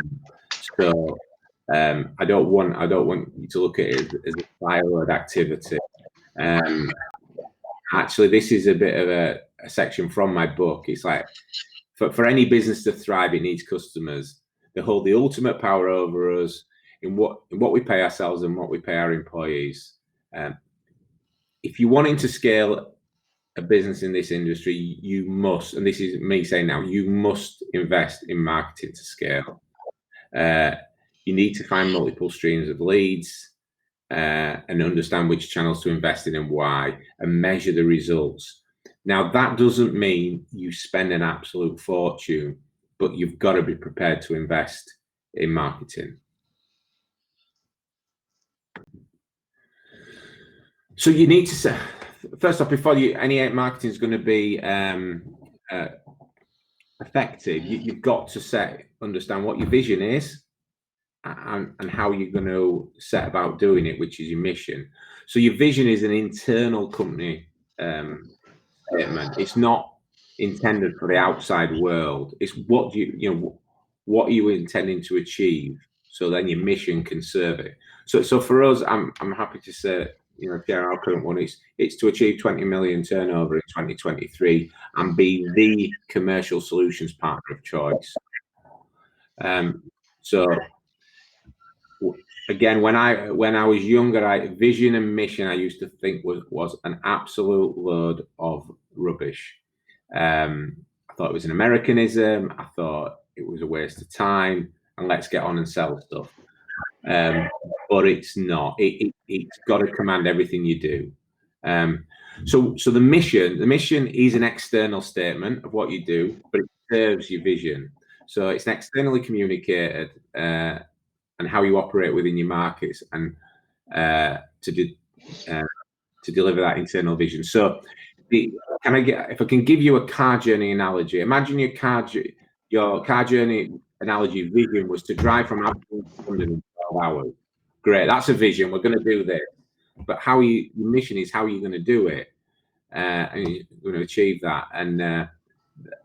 don't want you to look at it as a siloed activity. Actually, this is a bit of a section from my book. It's like for any business to thrive, it needs customers. They hold the ultimate power over us in what we pay ourselves and what we pay our employees. If you're wanting to scale a business in this industry, you must, and this is me saying now, you must invest in marketing to scale. You need to find multiple streams of leads and understand which channels to invest in and why, and measure the results. Now, that doesn't mean you spend an absolute fortune, but you've got to be prepared to invest in marketing. So you need to say, first off, before any marketing is going to be effective, you've got to understand what your vision is and how you're going to set about doing it, which is your mission. So your vision is an internal company statement. It's not intended for the outside world. It's what what are you intending to achieve, so then your mission can serve it. So for us, I'm happy to say, share our current one. It's to achieve 20 million turnover in 2023 and be the commercial solutions partner of choice. So again, when I was younger, vision and mission I used to think was an absolute load of rubbish. I thought it was an Americanism. I thought it was a waste of time, and let's get on and sell stuff. But it's not. It's got to command everything you do. So the mission is an external statement of what you do, but it serves your vision. So it's externally communicated, and how you operate within your markets, and to deliver that internal vision. So if I can give you a car journey analogy, imagine your car journey analogy vision was to drive from Aberdeen to London in 12 hours. Great, that's a vision. We're going to do this. But your mission is how you're going to do it, and you're going to achieve that. And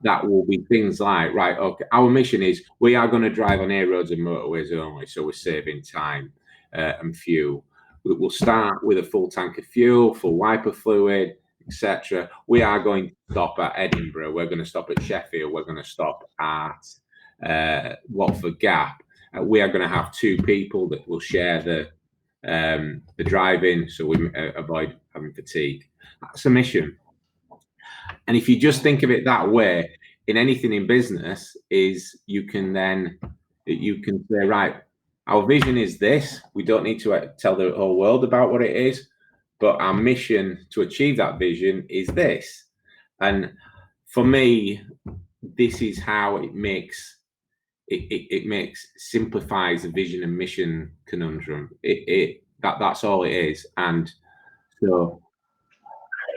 that will be things like, right, okay, our mission is we are going to drive on air roads and motorways only, so we're saving time and fuel. We'll start with a full tank of fuel, full wiper fluid, etc. We are going to stop at Edinburgh. We're going to stop at Sheffield. We're going to stop at Watford Gap. We are going to have 2 people that will share the driving, so we avoid having fatigue. That's a mission. And if you just think of it that way, in anything in business, you can say, right, our vision is this. We don't need to tell the whole world about what it is, but our mission to achieve that vision is this. And for me, this is how it simplifies the vision and mission conundrum. That's all it is. And so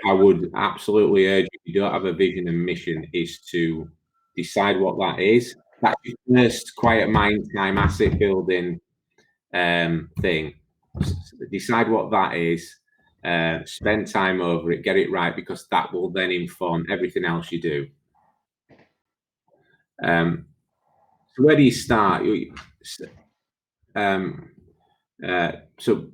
I would absolutely urge, if you don't have a vision and mission, is to decide what that is. That's your first quiet mind time asset building thing. Decide what that is. Spend time over it, get it right, because that will then inform everything else you do. So where do you start? So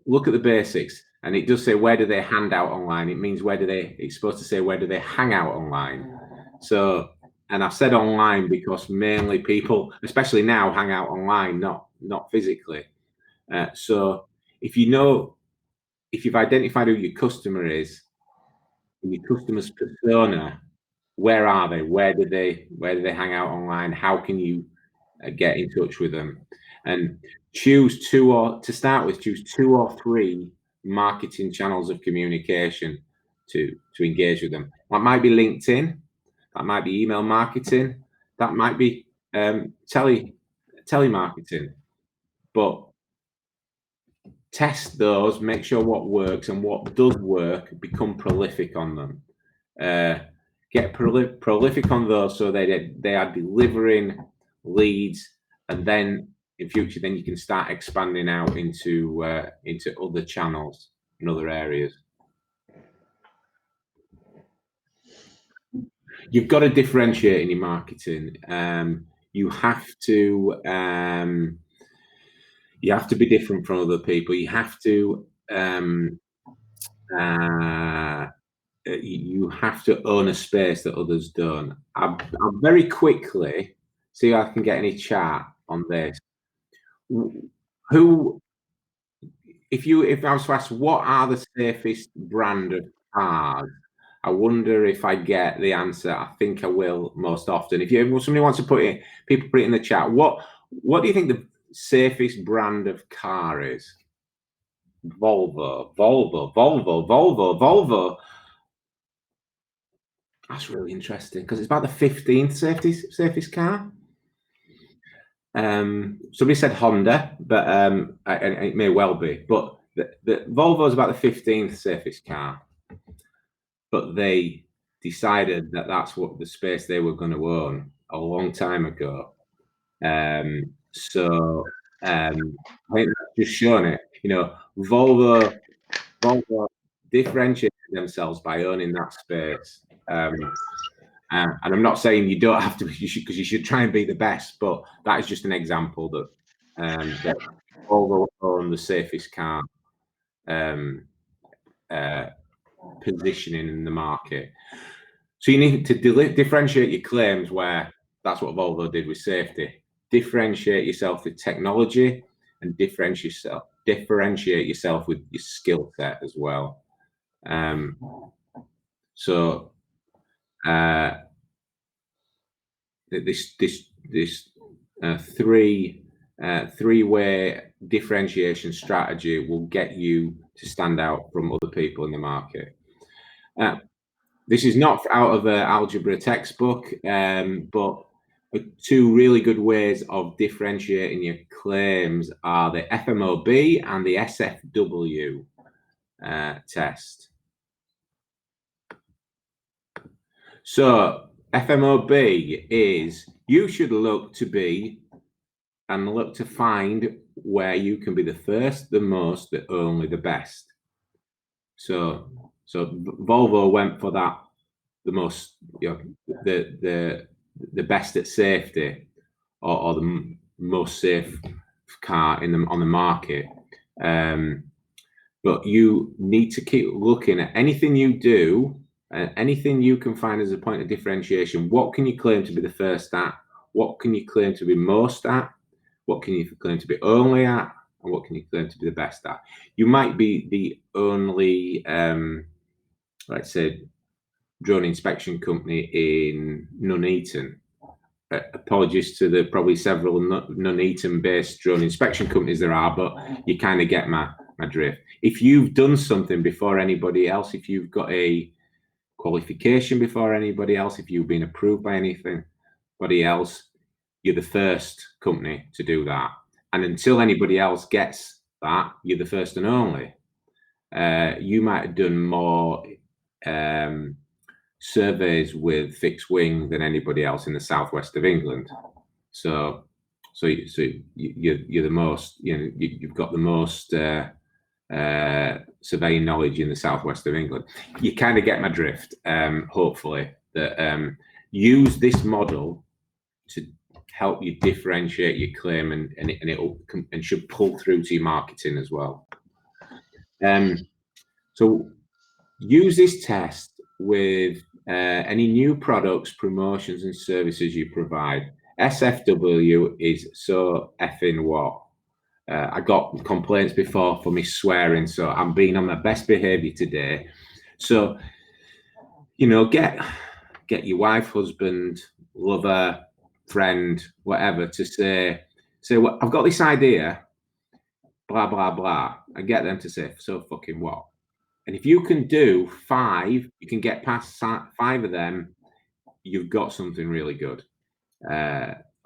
look at the basics, and it does say, where do they hand out online? It means it's supposed to say, where do they hang out online? So, and I've said online because mainly people, especially now, hang out online, not physically. So if you've identified who your customer is, your customer's persona, where are they? Where do they hang out online? How can you get in touch with them? And choose 2 or 3 marketing channels of communication to engage with them. That might be LinkedIn, that might be email marketing, that might be telemarketing. But test those, make sure what works, and what does work, become prolific on them. Get prolific on those, so they are delivering leads, and then in future, then you can start expanding out into other channels and other areas. You've got to differentiate in your marketing. You have to be different from other people. You have to own a space that others don't. I'll very quickly see if I can get any chat on this. If I was to ask, what are the safest brand of cars? I wonder if I get the answer. I think I will most often. If somebody wants to put it in the chat. What do you think the safest brand of car is? Volvo. That's really interesting, because it's about the 15th safest car. Somebody said Honda, but and it may well be. But the Volvo is about the 15th safest car. But they decided that that's what the space they were going to own a long time ago. So I think that's just showing it. Volvo differentiated themselves by owning that space. And I'm not saying you don't have to, because you should try and be the best, but that is just an example that Volvo own the safest car positioning in the market. So you need to differentiate your claims, where that's what Volvo did with safety. Differentiate yourself with technology, and differentiate yourself with your skill set as well. This three-way differentiation strategy will get you to stand out from other people in the market. This is not out of an algebra textbook, but two really good ways of differentiating your claims are the FMOB and the SFW test. So FMOB is you should look to be and look to find where you can be the first, the most, the only, the best. So Volvo went for that, the most, the best at safety, or the most safe car on the market. But you need to keep looking at anything you do, anything you can find as a point of differentiation. What can you claim to be the first at? What can you claim to be most at? What can you claim to be only at? And what can you claim to be the best at? You might be the only, let's say, drone inspection company in Nuneaton. Apologies to the probably several Nuneaton-based drone inspection companies there are, but you kind of get my drift. If you've done something before anybody else, if you've got a qualification before anybody else, if you've been approved by anybody else, you're the first company to do that. And until anybody else gets that, you're the first and only. You might have done more surveys with fixed wing than anybody else in the southwest of England. So you're the most. You've got the most surveying knowledge in the southwest of England. You kind of get my drift. Hopefully, that use this model to help you differentiate your claim, and should pull through to your marketing as well. So use this test with any new products, promotions, and services you provide. SFW is so effing what? I got complaints before for me swearing, so I'm being on my best behavior today. So, get your wife, husband, lover, friend, whatever, to say, well, I've got this idea, blah, blah, blah, and get them to say, so fucking what? And if you can do 5, you can get past 5 of them, you've got something really good.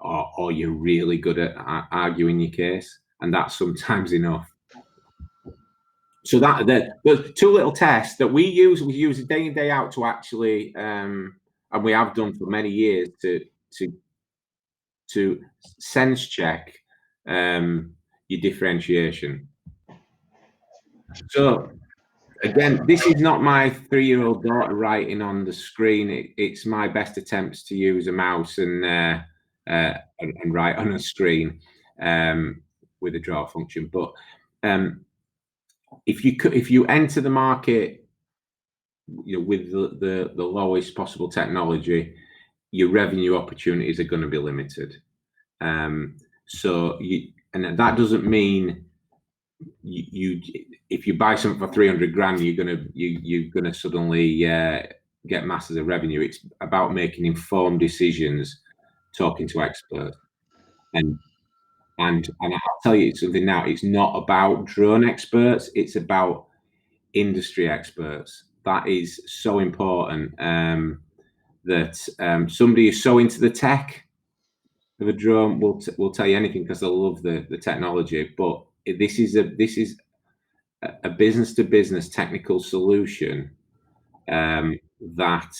Or you're really good at arguing your case, and that's sometimes enough. So the 2 little tests that we use day in, day out to actually, and we have done for many years, to sense check your differentiation. So again, this is not my 3-year-old daughter writing on the screen. It's my best attempts to use a mouse and write on a screen with a draw function. But if you enter the market, with the lowest possible technology, your revenue opportunities are going to be limited. So and that doesn't mean if you buy something for 300 grand, you're gonna suddenly get masses of revenue. It's about making informed decisions, talking to experts, and I'll tell you something now. It's not about drone experts. It's about industry experts. That is so important. That somebody who's so into the tech of a drone will tell you anything because they love the technology. But this is a business to business technical solution that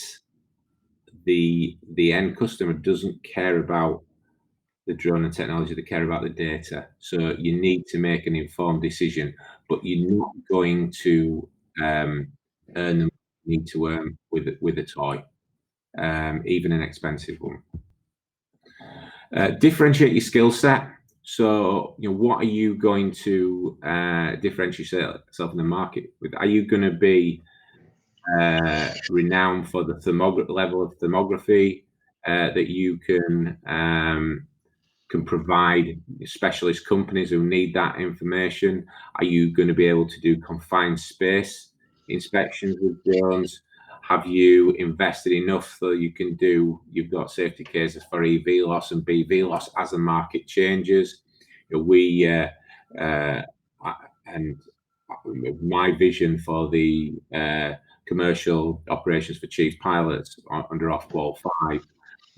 the end customer doesn't care about the drone and technology, they care about the data. So you need to make an informed decision, but you're not going to earn the need to earn with a toy, even an expensive one. Differentiate your skill set. So, what are you going to differentiate yourself in the market with? Are you going to be renowned for the level of thermography that you can can provide specialist companies who need that information? Are you going to be able to do confined space inspections with drones? Have you invested enough so you can do, you've got safety cases for EV loss and BV loss as the market changes? And my vision for the commercial operations for chief pilots under Off-Qual 5,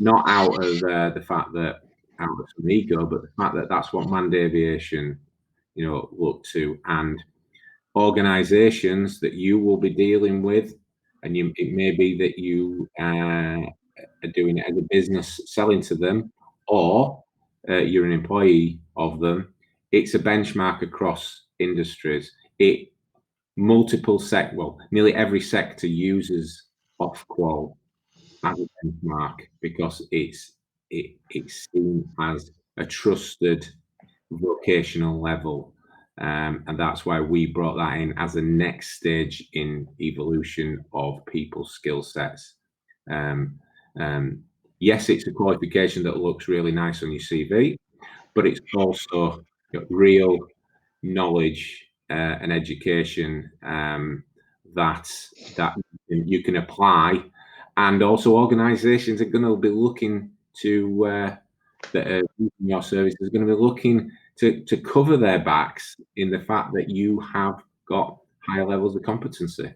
not out of the fact that out of some ego, but the fact that that's what manned aviation, look to, and organizations that you will be dealing with, and it may be that you are doing it as a business selling to them, or you're an employee of them. It's a benchmark across industries. Nearly every sector uses Off-Qual as a benchmark because it's seen as a trusted vocational level, and that's why we brought that in as a next stage in evolution of people's skill sets. Yes, it's a qualification that looks really nice on your CV, but it's also real knowledge and education that you can apply, and also organizations are going to be looking to that are using your services are going to be looking to cover their backs in the fact that you have got higher levels of competency.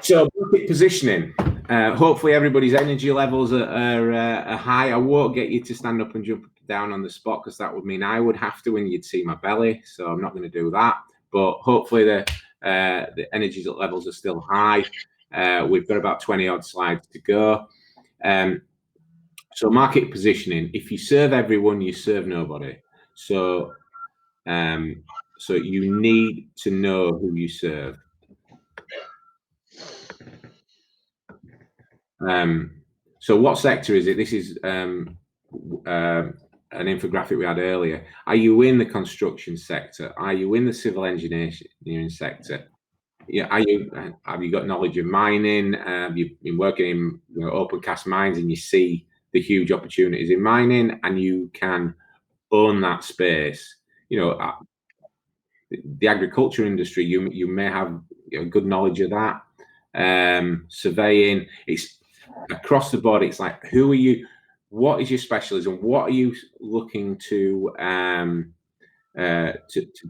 So market positioning. Hopefully everybody's energy levels are high. I won't get you to stand up and jump down on the spot because that would mean I would have to, and you'd see my belly. So I'm not going to do that. But hopefully the energy levels are still high. We've got about 20 odd slides to go. So market positioning. If you serve everyone, you serve nobody. So so you need to know who you serve. So what sector is it? This is an infographic we had earlier. Are you in the construction sector? Are you in the civil engineering sector? Yeah, have you got knowledge of mining? Have you been working in open cast mines and you see the huge opportunities in mining and you can own that space? The agriculture industry, you may have good knowledge of that. Surveying, it's across the board. It's like, who are you? What is your specialism? What are you looking to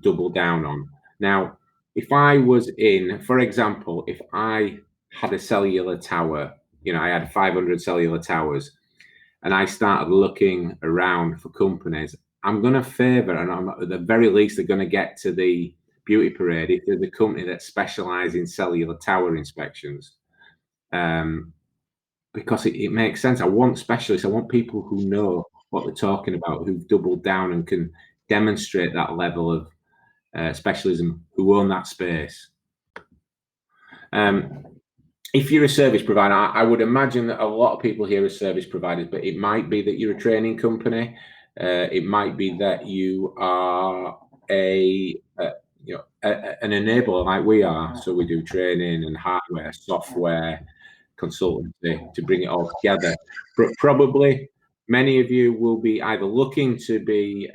double down on? Now, if I was in, for example, if I had a cellular tower, I had 500 cellular towers, and I started looking around for companies, I'm going to favour, and I'm at the very least, they're going to get to the beauty parade if there's a company that specialises in cellular tower inspections, because it makes sense. I want specialists. I want people who know what they're talking about, who've doubled down and can demonstrate that level of specialism, who own that space. If you're a service provider, I would imagine that a lot of people here are service providers, but it might be that you're a training company. It might be that you are an enabler like we are. So we do training and hardware, software, consultancy to bring it all together. But probably many of you will be either looking to be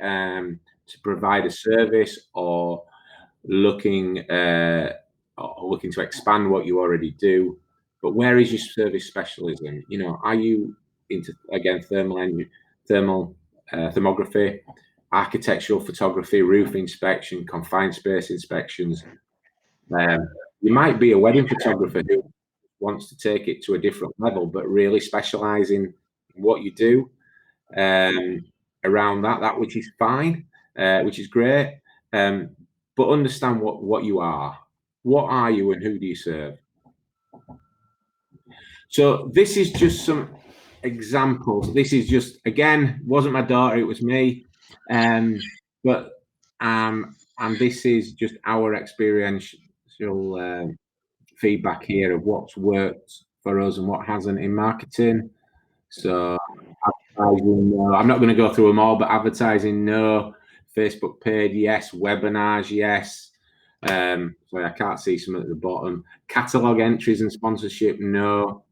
to provide a service or looking to expand what you already do. But where is your service specialism? Are you into, again, thermography, architectural photography, roof inspection, confined space inspections? You might be a wedding photographer who wants to take it to a different level, but really specialize in what you do around that, which is fine, which is great. But understand what you are. What are you and who do you serve? So this is just some examples. This is just, again, wasn't my daughter, it was me. And this is just our experiential feedback here of what's worked for us and what hasn't in marketing. So advertising, I'm not going to go through them all, but advertising, no. Facebook page, yes. Webinars, yes. Sorry, I can't see some at the bottom. Catalog entries and sponsorship, no.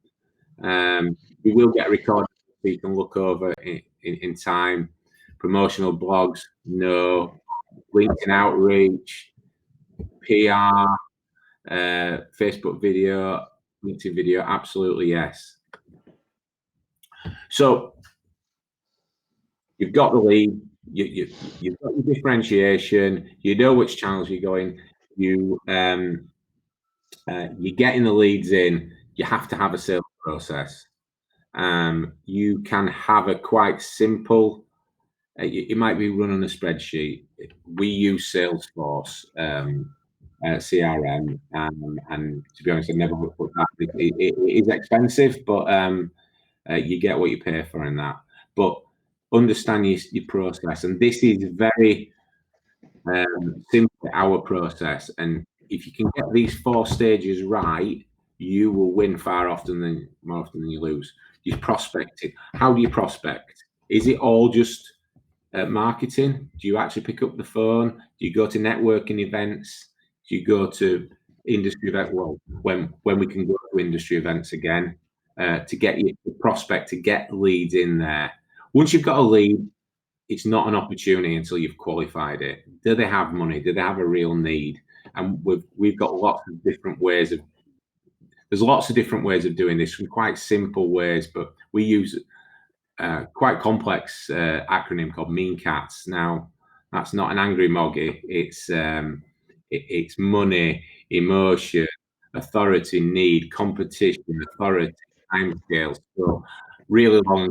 We will get recorded you can look over in time. Promotional blogs, no. LinkedIn outreach, PR, Facebook video, LinkedIn video, absolutely yes. So you've got the lead, you've got your differentiation, you know which channels you're going, you're getting the leads in, you have to have a sales process. You can have a quite simple, it might be run on a spreadsheet. We use Salesforce CRM, and to be honest, I never looked at that. It is expensive, but you get what you pay for in that. But understand your process, and this is very simply our process. And if you can get these 4 stages right, you will win more often than you lose. You prospecting. How do you prospect? Is it all just marketing? Do you actually pick up the phone? Do you go to networking events? Do you go to industry events? Well, when we can go to industry events again, to get your prospect, to get leads in there. Once you've got a lead, it's not an opportunity until you've qualified it. Do they have money? Do they have a real need? And we've got lots of different ways of. There's lots of different ways of doing this. Some quite simple ways, but we use quite complex acronym called MEANCATS. Now, that's not an angry moggy. It's money, emotion, authority, need, competition, authority, timescales. So really long,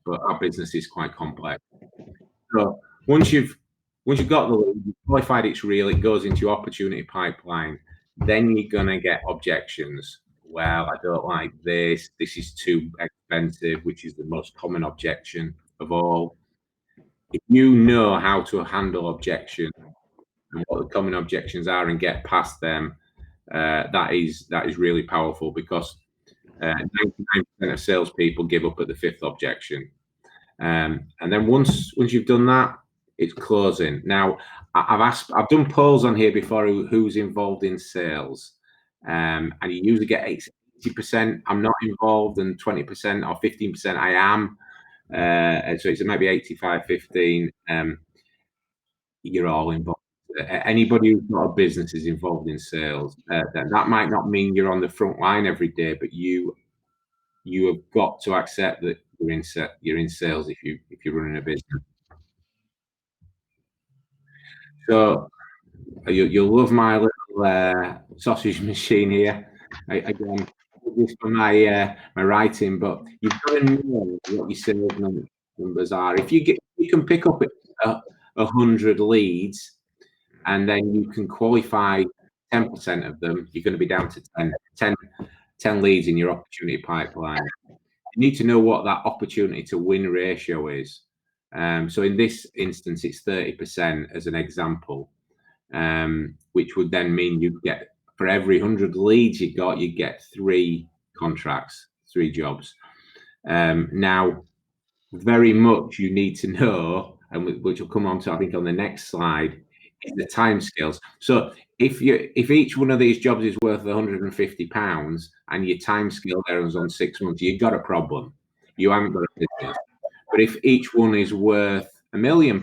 but our business is quite complex. So once you've got the lead, you've qualified it's real, it goes into your opportunity pipeline, then you're gonna get objections. Well, I don't like this. This is too expensive, which is the most common objection of all. If you know how to handle objection and what the common objections are and get past them, that is really powerful, because 99% of salespeople give up at the 5th objection. And then once you've done that, it's closing. Now, I've done polls on here before who's involved in sales, and you usually get 80% I'm not involved, and 20% or 15% I am. So it's maybe 85-15. You're all involved. Anybody who's got a business is involved in sales. That might not mean you're on the front line every day, but you have got to accept that you're in sales if you're running a business. So you'll love my little sausage machine here. Again, this for my writing, but you've got to know what your sales numbers are. If you can pick up 100 leads, and then you can qualify 10% of them, you're going to be down to 10 leads in your opportunity pipeline. You need to know what that opportunity to win ratio is. So in this instance, it's 30% as an example, which would then mean you get, for every 100 leads you get 3 contracts, 3 jobs. Now, very much you need to know, and which will come on to, I think, on the next slide, is the timescales. So if each one of these jobs is worth £150 and your timescale there is on 6 months, you've got a problem. You haven't got a business. But if each one is worth £1 million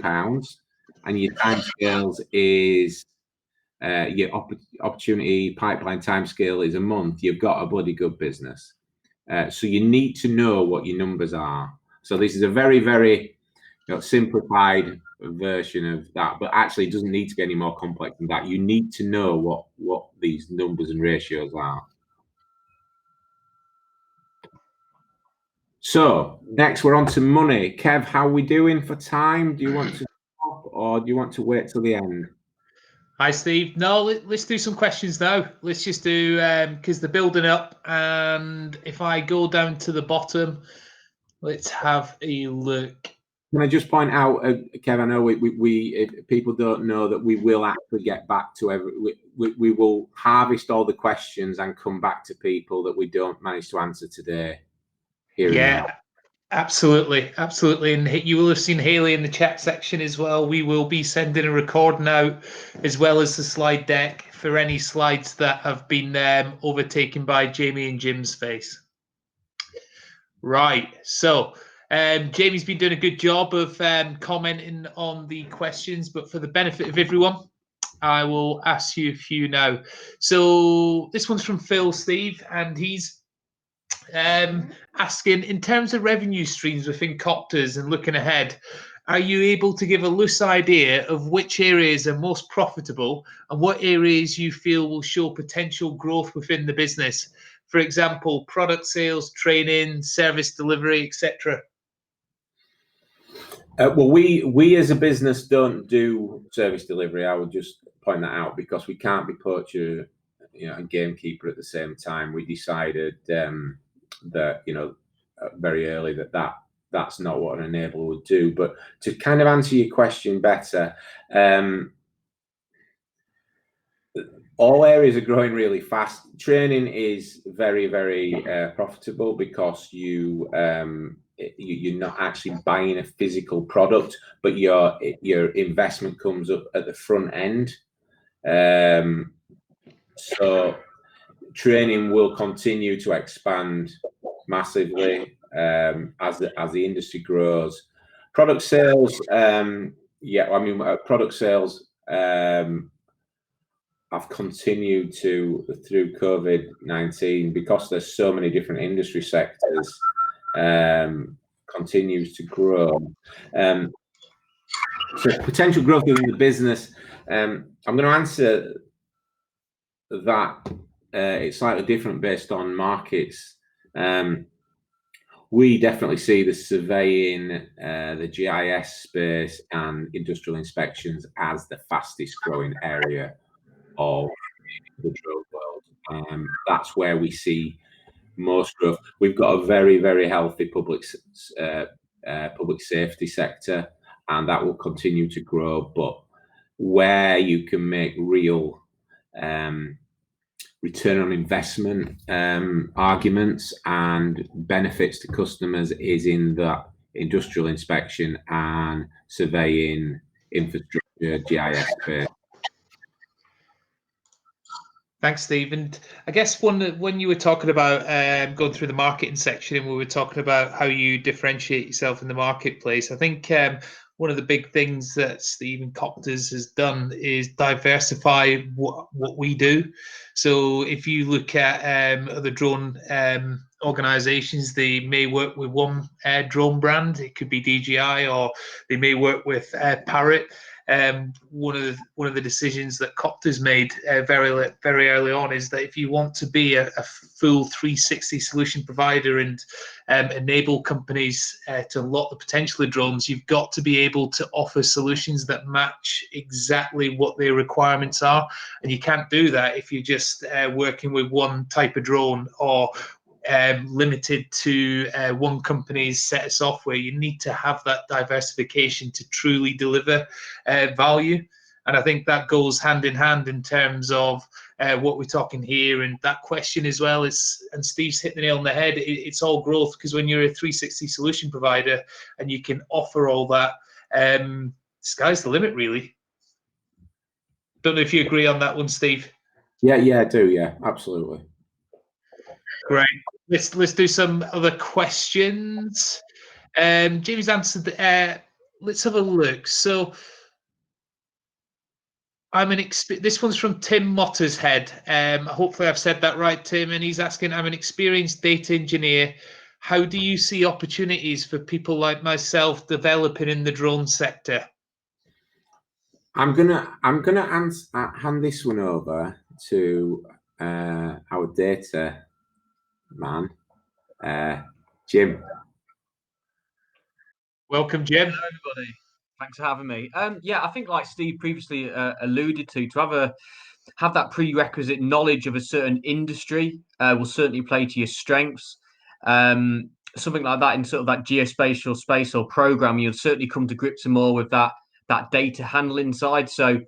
and your timescales is your opportunity pipeline timescale is a month, you've got a bloody good business. So you need to know what your numbers are. So this is a very, very simplified version of that, but actually it doesn't need to be any more complex than that. You need to know what these numbers and ratios are. So next we're on to money. Kev, how are we doing for time? Do you want to talk, or do you want to wait till the end? Hi, Steve. No, let's do some questions now. Let's just do, because they're building up, and if I go down to the bottom, let's have a look. Can I just point out, Kev, I know if people don't know that we will actually get back to we will harvest all the questions and come back to people that we don't manage to answer today. Yeah, absolutely. And you will have seen Haley in the chat section as well. We will be sending a recording out, as well as the slide deck, for any slides that have been overtaken by Jamie and Jim's face. Right. So Jamie's been doing a good job of commenting on the questions, but for the benefit of everyone, I will ask you a few now. So this one's from Phil Steve, and he's asking, in terms of revenue streams within Copters and looking ahead, are you able to give a loose idea of which areas are most profitable and what areas you feel will show potential growth within the business? For example, product sales, training, service delivery, etc. Well, we as a business don't do service delivery. I would just point that out because we can't be poacher, and gamekeeper at the same time. We decided that very early that's not what an enabler would do. But to kind of answer your question better, all areas are growing really fast. Training is very, very profitable because you're not actually buying a physical product, but your investment comes up at the front end. So training will continue to expand massively as the industry grows. Product sales, product sales have continued to, through COVID-19, because there's so many different industry sectors, continues to grow. So potential growth within the business, I'm going to answer that it's slightly different based on markets. We definitely see the surveying, the GIS space and industrial inspections as the fastest growing area of the drone world. That's where we see most growth. We've got a very, very healthy public safety sector, and that will continue to grow. But where you can make real return on investment arguments and benefits to customers is in the industrial inspection and surveying, infrastructure, GIS space. Thanks, Steve. And I guess when you were talking about going through the marketing section and we were talking about how you differentiate yourself in the marketplace, I think one of the big things that Steve Copters has done is diversify what we do. So if you look at other drone organizations, they may work with one drone brand. It could be DJI, or they may work with Parrot. One of the decisions that Copters made very early on is that if you want to be a full 360 solution provider and enable companies to unlock the potential of drones, you've got to be able to offer solutions that match exactly what their requirements are. And you can't do that if you're just working with one type of drone or limited to one company's set of software. You need to have that diversification to truly deliver value. And I think that goes hand in hand in terms of what we're talking here. And that question as well is, and Steve's hit the nail on the head, it's all growth, because when you're a 360 solution provider and you can offer all that, sky's the limit, really. Don't know if you agree on that one, Steve. Yeah, I do. Yeah, absolutely. Great. Let's do some other questions. Jamie's answered. Let's have a look. So this one's from Tim Mottershead. Hopefully I've said that right, Tim. And he's asking, I'm an experienced data engineer. How do you see opportunities for people like myself developing in the drone sector? I'm gonna hand this one over to our data man, Jim. Welcome, Jim. Hello, everybody. Thanks for having me. Yeah, I think like Steve previously alluded to have that prerequisite knowledge of a certain industry will certainly play to your strengths. Something like that in sort of that geospatial space or program, you'll certainly come to grips more with that data handling side. So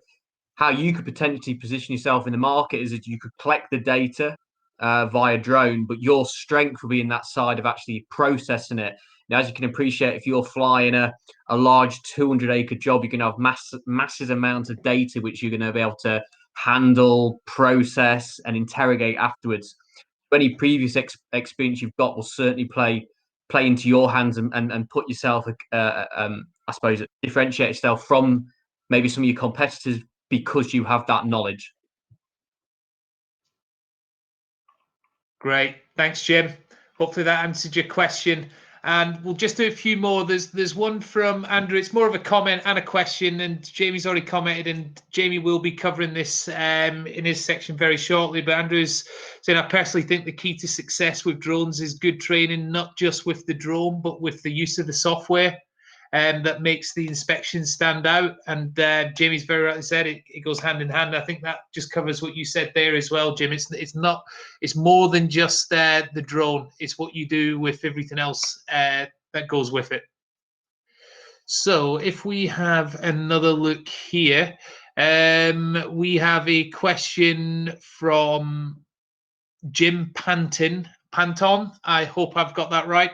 how you could potentially position yourself in the market is that you could collect the data via drone, but your strength will be in that side of actually processing it. Now, as you can appreciate, if you're flying a large 200-acre job, you're going to have massive amounts of data which you're going to be able to handle, process, and interrogate afterwards. Any previous experience you've got will certainly play play into your hands and put yourself, I suppose, differentiate yourself from maybe some of your competitors because you have that knowledge. Great. Thanks, Jim. Hopefully that answered your question. And we'll just do a few more. There's one from Andrew. It's more of a comment and a question, and Jamie's already commented, and Jamie will be covering this in his section very shortly. But Andrew's saying, I personally think the key to success with drones is good training, not just with the drone, but with the use of the software. That makes the inspection stand out. And Jamie's very rightly said it goes hand in hand. I think that just covers what you said there as well, Jim. It's more than just the drone. It's what you do with everything else that goes with it. So if we have another look here, we have a question from Jim Panton, I hope I've got that right.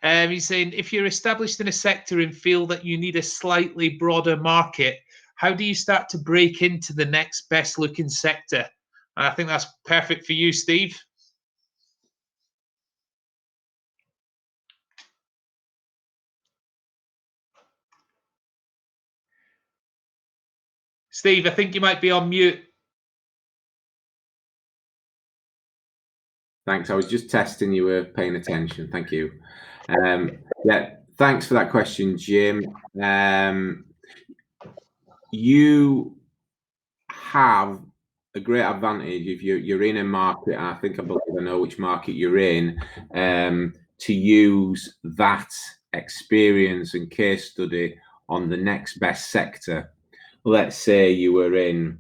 He's saying, if you're established in a sector and feel that you need a slightly broader market, how do you start to break into the next best looking sector? And I think that's perfect for you, Steve. Steve, I think you might be on mute. Thanks. I was just testing you were paying attention. Thank you. Yeah, thanks for that question, Jim. You have a great advantage if you're in a market. I believe I know which market you're in. To use that experience and case study on the next best sector. Let's say you were in,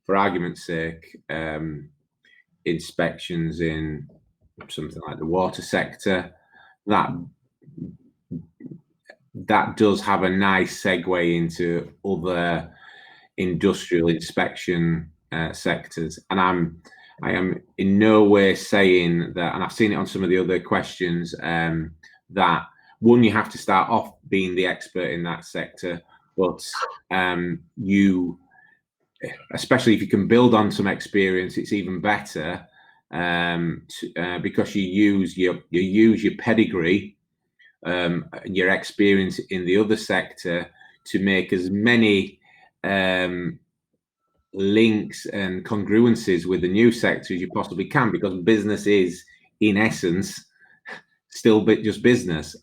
for argument's sake, inspections in something like the water sector. That does have a nice segue into other industrial inspection sectors. And I am in no way saying that, and I've seen it on some of the other questions, that one, you have to start off being the expert in that sector, but you, especially if you can build on some experience, it's even better, because you use your pedigree, your experience in the other sector to make as many links and congruences with the new sector as you possibly can, because business is, in essence, still just business.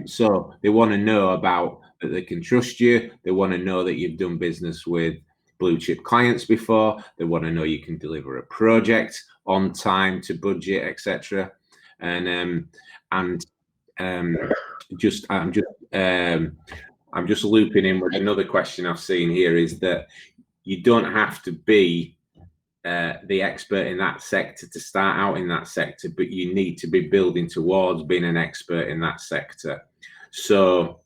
So they want to know about that they can trust you. They want to know that you've done business with blue chip clients before. They want to know you can deliver a project on time, to budget, etc. And I'm just looping in with another question I've seen here, is that you don't have to be the expert in that sector to start out in that sector, but you need to be building towards being an expert in that sector. So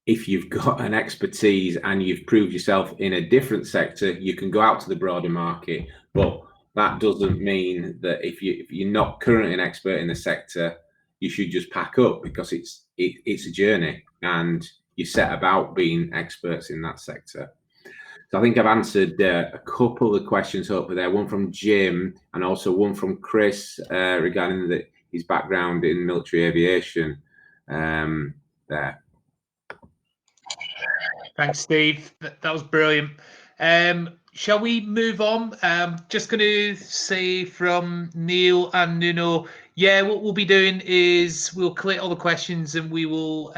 if you've got an expertise and you've proved yourself in a different sector, you can go out to the broader market. But that doesn't mean that if you're not currently an expert in the sector, you should just pack up, because it's a journey and you set about being experts in that sector. So I think I've answered a couple of questions hopefully there. One from Jim and also one from Chris regarding his background in military aviation there. Thanks, Steve. That was brilliant. Shall we move on? Just going to say from Neil and Nuno, yeah, what we'll be doing is we'll collect all the questions and we will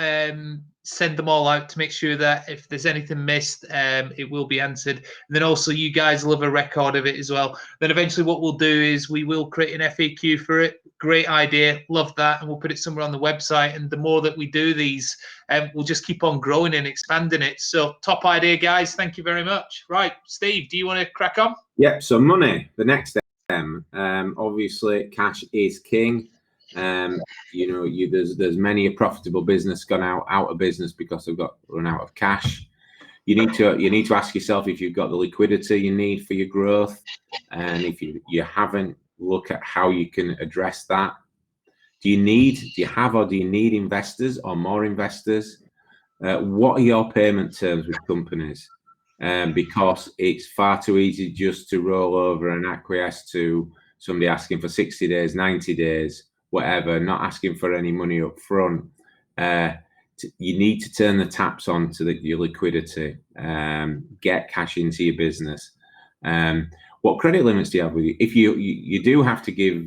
send them all out to make sure that if there's anything missed, it will be answered. And then also you guys will have a record of it as well. Then eventually what we'll do is we will create an FAQ for it. Great idea. Love that. And we'll put it somewhere on the website. And the more that we do these, we'll just keep on growing and expanding it. So top idea, guys. Thank you very much. Right, Steve, do you want to crack on? Yep. So money, the next M. Obviously, cash is king. There's many a profitable business gone out of business because they've got run out of cash. You need to ask yourself if you've got the liquidity you need for your growth, and if you haven't, look at how you can address that. Do you need investors or more investors? What are your payment terms with companies? Because it's far too easy just to roll over and acquiesce to somebody asking for 60 days, 90 days, whatever, not asking for any money up front. You need to turn the taps on to your liquidity, get cash into your business. What credit limits do you have with you? If you do have to give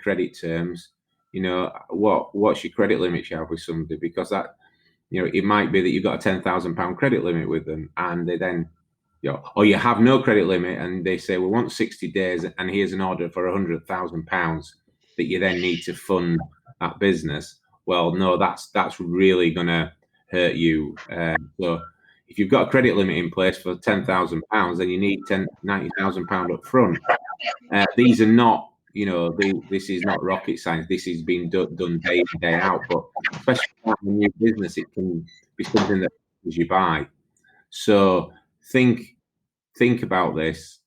credit terms, what's your credit limit you have with somebody? Because that, it might be that you've got a £10,000 credit limit with them, and they then, or you have no credit limit, and they say, we want 60 days, and here's an order for £100,000 that you then need to fund that business. Well, no, that's really going to hurt you. So if you've got a credit limit in place for £10,000, then you need £90,000 up front. These are not, this is not rocket science. This is being done day in, day out. But especially in a new business, it can be something that you buy. So think about this.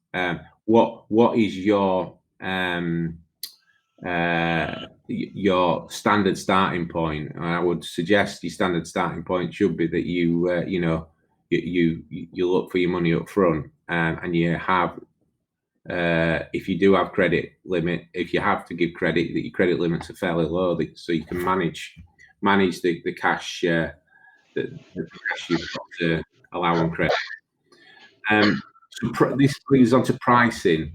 What is your standard starting point? And I would suggest your standard starting point should be that you look for your money up front, and you have, if you do have credit limit, if you have to give credit, that your credit limits are fairly low, so you can manage the cash, the cash you've got to allow on credit. This brings on to pricing.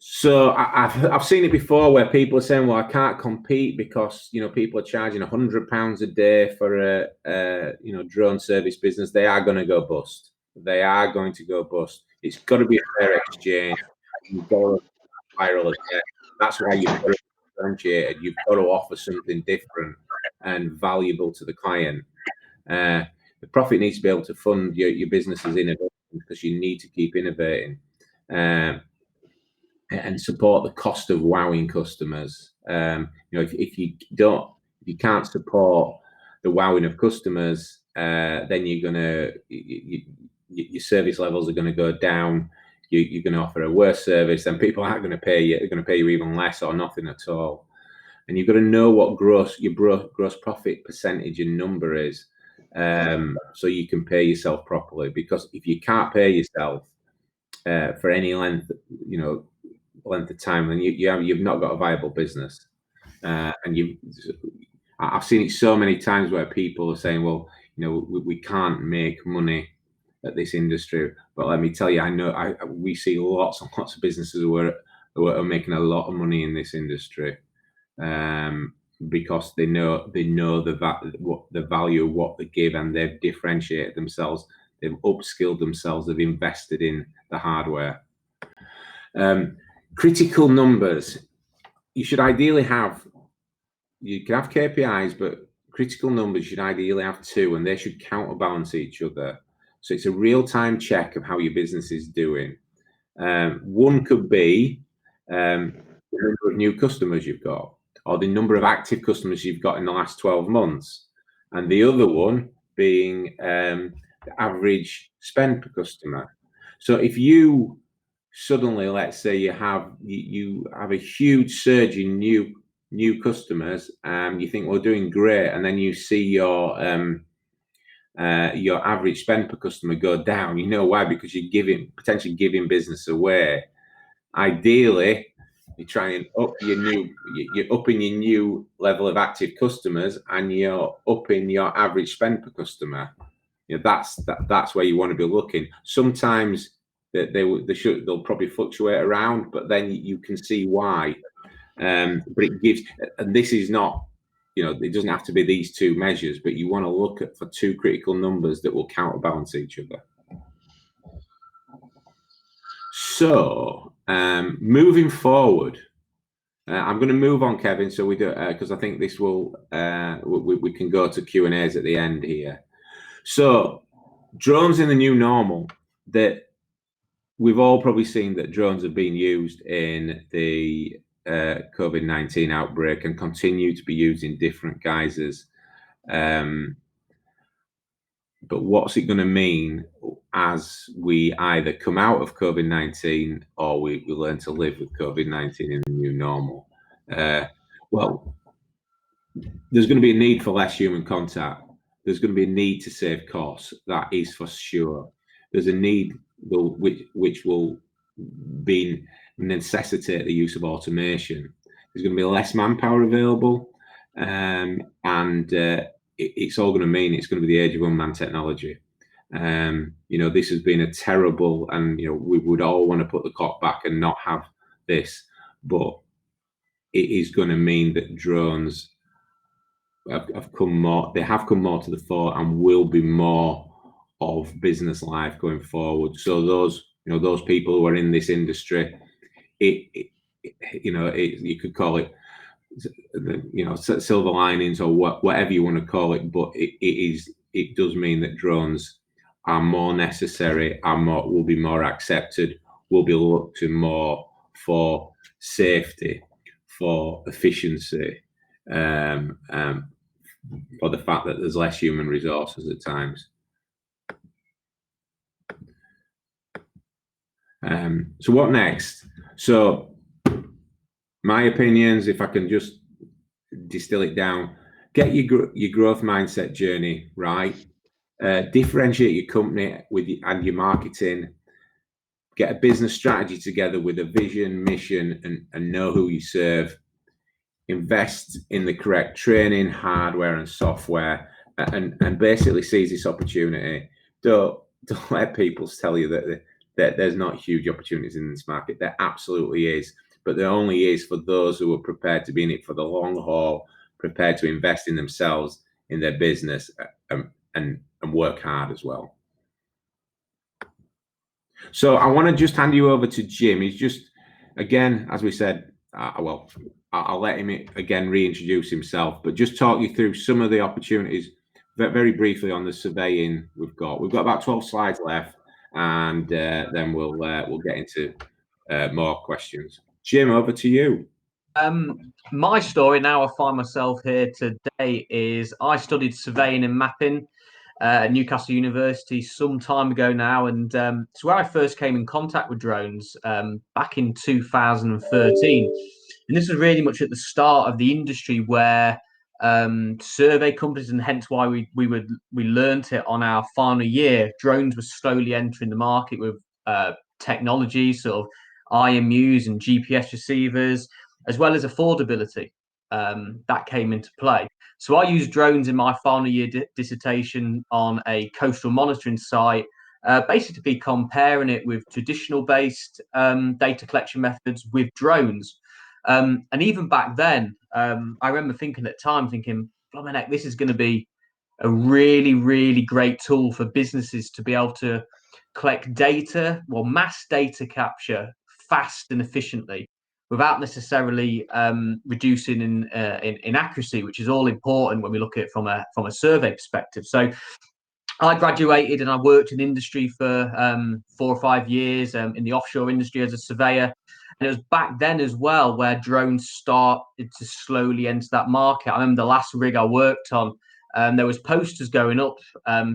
So I've seen it before where people are saying, well, I can't compete because people are charging £100 a day for a drone service business. They are going to go bust. They are going to go bust. It's got to be a fair exchange. You've got to spiral it. That's why you've got to differentiate. You've got to offer something different and valuable to the client. The profit needs to be able to fund your business's innovation, because you need to keep innovating. And support the cost of wowing customers. If you can't support the wowing of customers, then your service levels are going to go down. You're going to offer a worse service, and people aren't going to pay you. They're going to pay you even less or nothing at all. And you've got to know what your gross profit percentage and number is, so you can pay yourself properly. Because if you can't pay yourself for any length of time, then you've not got a viable business. And I've seen it so many times where people are saying, well, we can't make money at this industry. But let me tell you, we see lots and lots of businesses who are making a lot of money in this industry, because they know the value of what they give, and they've differentiated themselves. They've upskilled themselves. They've invested in the hardware. Critical numbers. You should ideally have. You can have KPIs, but critical numbers should ideally have 2, and they should counterbalance each other. So it's a real-time check of how your business is doing. One could be the number of new customers you've got, or the number of active customers you've got in the last 12 months. And the other one being the average spend per customer. So if you suddenly, let's say you have a huge surge in new customers, you think we're doing great, and then you see your average spend per customer go down. You know why? Because you're potentially giving business away. Ideally, you try and you're upping your new level of active customers, and you're upping your average spend per customer. That's where you want to be looking. Sometimes they'll probably fluctuate around, but then you can see why. But it gives, and this is not, it doesn't have to be these 2 measures, but you want to look for 2 critical numbers that will counterbalance each other. So moving forward, I'm going to move on, Kevin, so we do, because I think this will we can go to Q&As at the end here. So drones in the new normal. That we've all probably seen that drones have been used in the COVID-19 outbreak and continue to be used in different guises. But what's it going to mean as we either come out of COVID-19 or we learn to live with COVID-19 in the new normal? Well, there's going to be a need for less human contact. There's going to be a need to save costs. That is for sure. There's a need which will necessitate the use of automation. There's going to be less manpower available, and it's all going to mean it's going to be the age of unmanned technology. This has been a terrible, and we would all want to put the clock back and not have this, but it is going to mean that drones have come more. They have come more to the fore and will be more of business life going forward. So those people who are in this industry, you could call it, silver linings or whatever you want to call it, but it does mean that drones are more necessary, will be more accepted, will be looked to more for safety, for efficiency, for the fact that there's less human resources at times. So what next? So my opinions, if I can just distill it down, get your growth mindset journey right. Differentiate your company and your marketing. Get a business strategy together with a vision, mission, and know who you serve. Invest in the correct training, hardware, and software, and basically seize this opportunity. Don't let people tell you that there's not huge opportunities in this market. There absolutely is, but there only is for those who are prepared to be in it for the long haul, prepared to invest in themselves, in their business, and work hard as well. So I want to just hand you over to Jim. He's just, again, as we said, I'll let him again reintroduce himself, but just talk you through some of the opportunities very briefly on the surveying we've got. We've got about 12 slides left, and then we'll get into more questions. Jim, over to you. My story now, I find myself here today, is I studied surveying and mapping at Newcastle University some time ago now, and it's where I first came in contact with drones back in 2013. And this was really much at the start of the industry, where survey companies, and hence why we learnt it on our final year, drones were slowly entering the market with technology, sort of IMUs and GPS receivers, as well as affordability that came into play. So I used drones in my final year dissertation on a coastal monitoring site, basically comparing it with traditional based data collection methods with drones. And even back then, I remember thinking at the time, blimey heck, this is going to be a really, really great tool for businesses to be able to collect data, mass data capture fast and efficiently, without necessarily reducing in accuracy, which is all important when we look at it from a survey perspective. So I graduated and I worked in industry for 4 or 5 years in the offshore industry as a surveyor. And it was back then as well where drones started to slowly enter that market. I remember the last rig I worked on, there was posters going up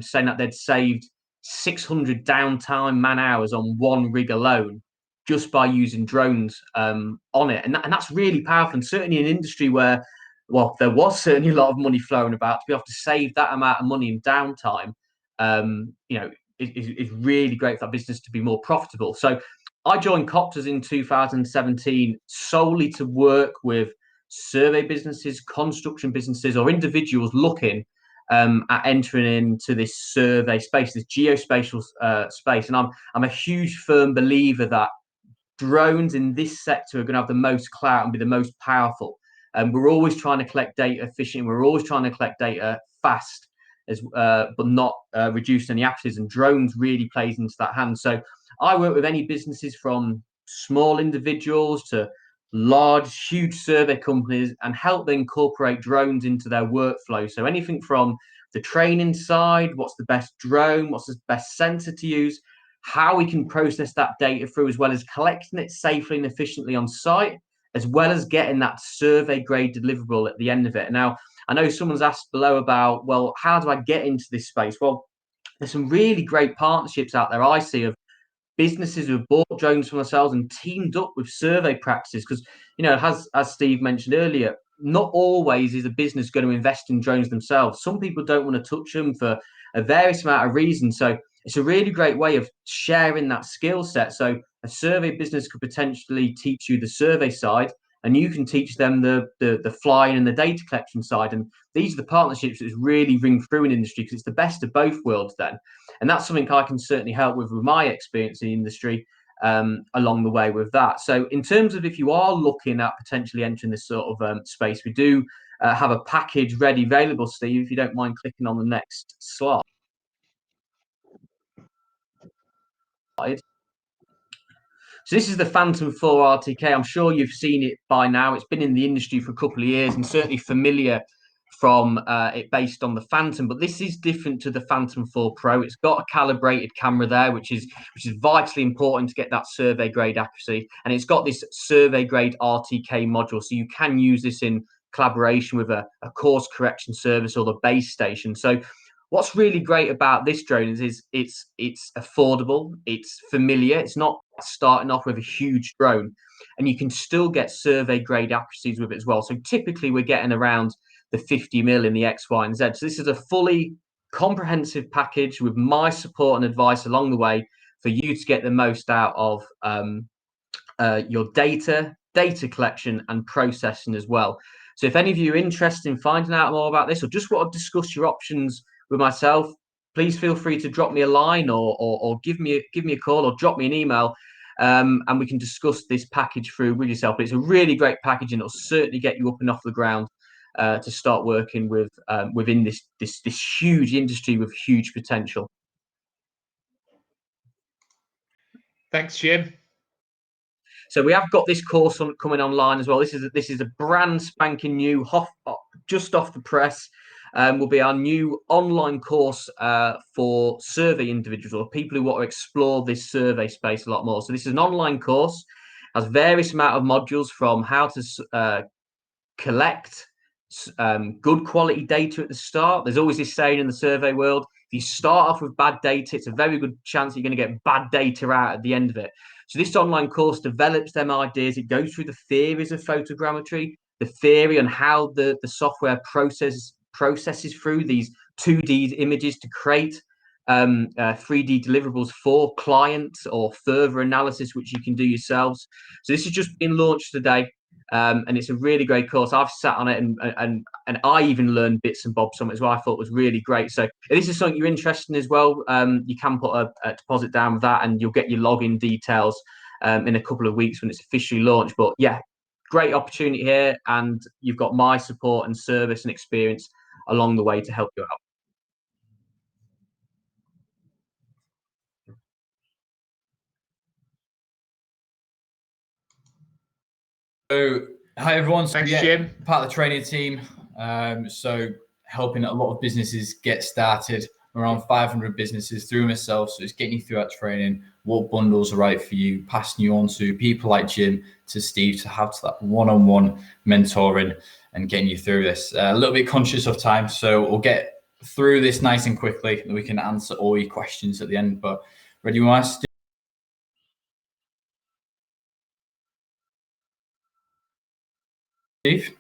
saying that they'd saved 600 downtime man hours on one rig alone, just by using drones on it. And that's really powerful. And certainly in an industry where, there was certainly a lot of money flowing about, to be able to save that amount of money in downtime, is really great for that business to be more profitable. So I joined Copters in 2017 solely to work with survey businesses, construction businesses, or individuals looking at entering into this survey space, this geospatial space. And I'm a huge firm believer that drones in this sector are going to have the most clout and be the most powerful. And we're always trying to collect data efficiently. We're always trying to collect data fast, but not reduce any accuracies. And drones really plays into that hand. So I work with any businesses from small individuals to large, huge survey companies, and help them incorporate drones into their workflow. So anything from the training side, what's the best drone, what's the best sensor to use, how we can process that data through, as well as collecting it safely and efficiently on site, as well as getting that survey grade deliverable at the end of it. Now, I know someone's asked below about, how do I get into this space? Well, there's some really great partnerships out there I see of businesses who have bought drones from themselves and teamed up with survey practices. Because, as Steve mentioned earlier, not always is a business going to invest in drones themselves. Some people don't want to touch them for a various amount of reasons. So it's a really great way of sharing that skill set. So a survey business could potentially teach you the survey side, and you can teach them the flying and the data collection side. And these are the partnerships that really ring through in industry, because it's the best of both worlds then. And that's something I can certainly help with my experience in the industry along the way with that. So in terms of if you are looking at potentially entering this sort of space, we do have a package ready available, Steve, if you don't mind clicking on the next slide. So this is the Phantom 4 RTK. I'm sure you've seen it by now. It's been in the industry for a couple of years and certainly familiar from it based on the Phantom, but this is different to the Phantom 4 Pro. It's got a calibrated camera there, which is vitally important to get that survey grade accuracy, and it's got this survey grade RTK module, so you can use this in collaboration with a course correction service or the base station. So what's really great about this drone is it's affordable, it's familiar, it's not starting off with a huge drone, and you can still get survey grade accuracies with it as well. So typically we're getting around the 50 mil in the X, Y, and Z. So this is a fully comprehensive package with my support and advice along the way for you to get the most out of your data collection and processing as well. So if any of you are interested in finding out more about this or just want to discuss your options with myself, please feel free to drop me a line or give me a call or drop me an email, and we can discuss this package through with yourself. But it's a really great package, and it'll certainly get you up and off the ground to start working with within this huge industry with huge potential. Thanks, Jim. So we have got this course coming online as well. This is a brand spanking new, just off the press. Will be our new online course for survey individuals or people who want to explore this survey space a lot more. So this is an online course, has various amount of modules from how to collect good quality data at the start. There's always this saying in the survey world, if you start off with bad data, it's a very good chance that you're going to get bad data out at the end of it. So this online course develops them ideas. It goes through the theories of photogrammetry, the theory on how the software processes through these 2D images to create 3D deliverables for clients or further analysis, which you can do yourselves. So this has just been launched today. And it's a really great course. I've sat on it and I even learned bits and bobs from it as well. I thought was really great. So if this is something you're interested in as well, you can put a deposit down with that and you'll get your login details in a couple of weeks when it's officially launched. But yeah, great opportunity here, and you've got my support and service and experience along the way to help you out. So, hi everyone. Thanks, Jim. Part of the training team. So helping a lot of businesses get started, around 500 businesses through myself. So it's getting you through that training, what bundles are right for you, passing you on to people like Jim, to Steve, to have that one-on-one mentoring and getting you through this. A little bit conscious of time, so we'll get through this nice and quickly, and we can answer all your questions at the end. But ready, Steve? Steve?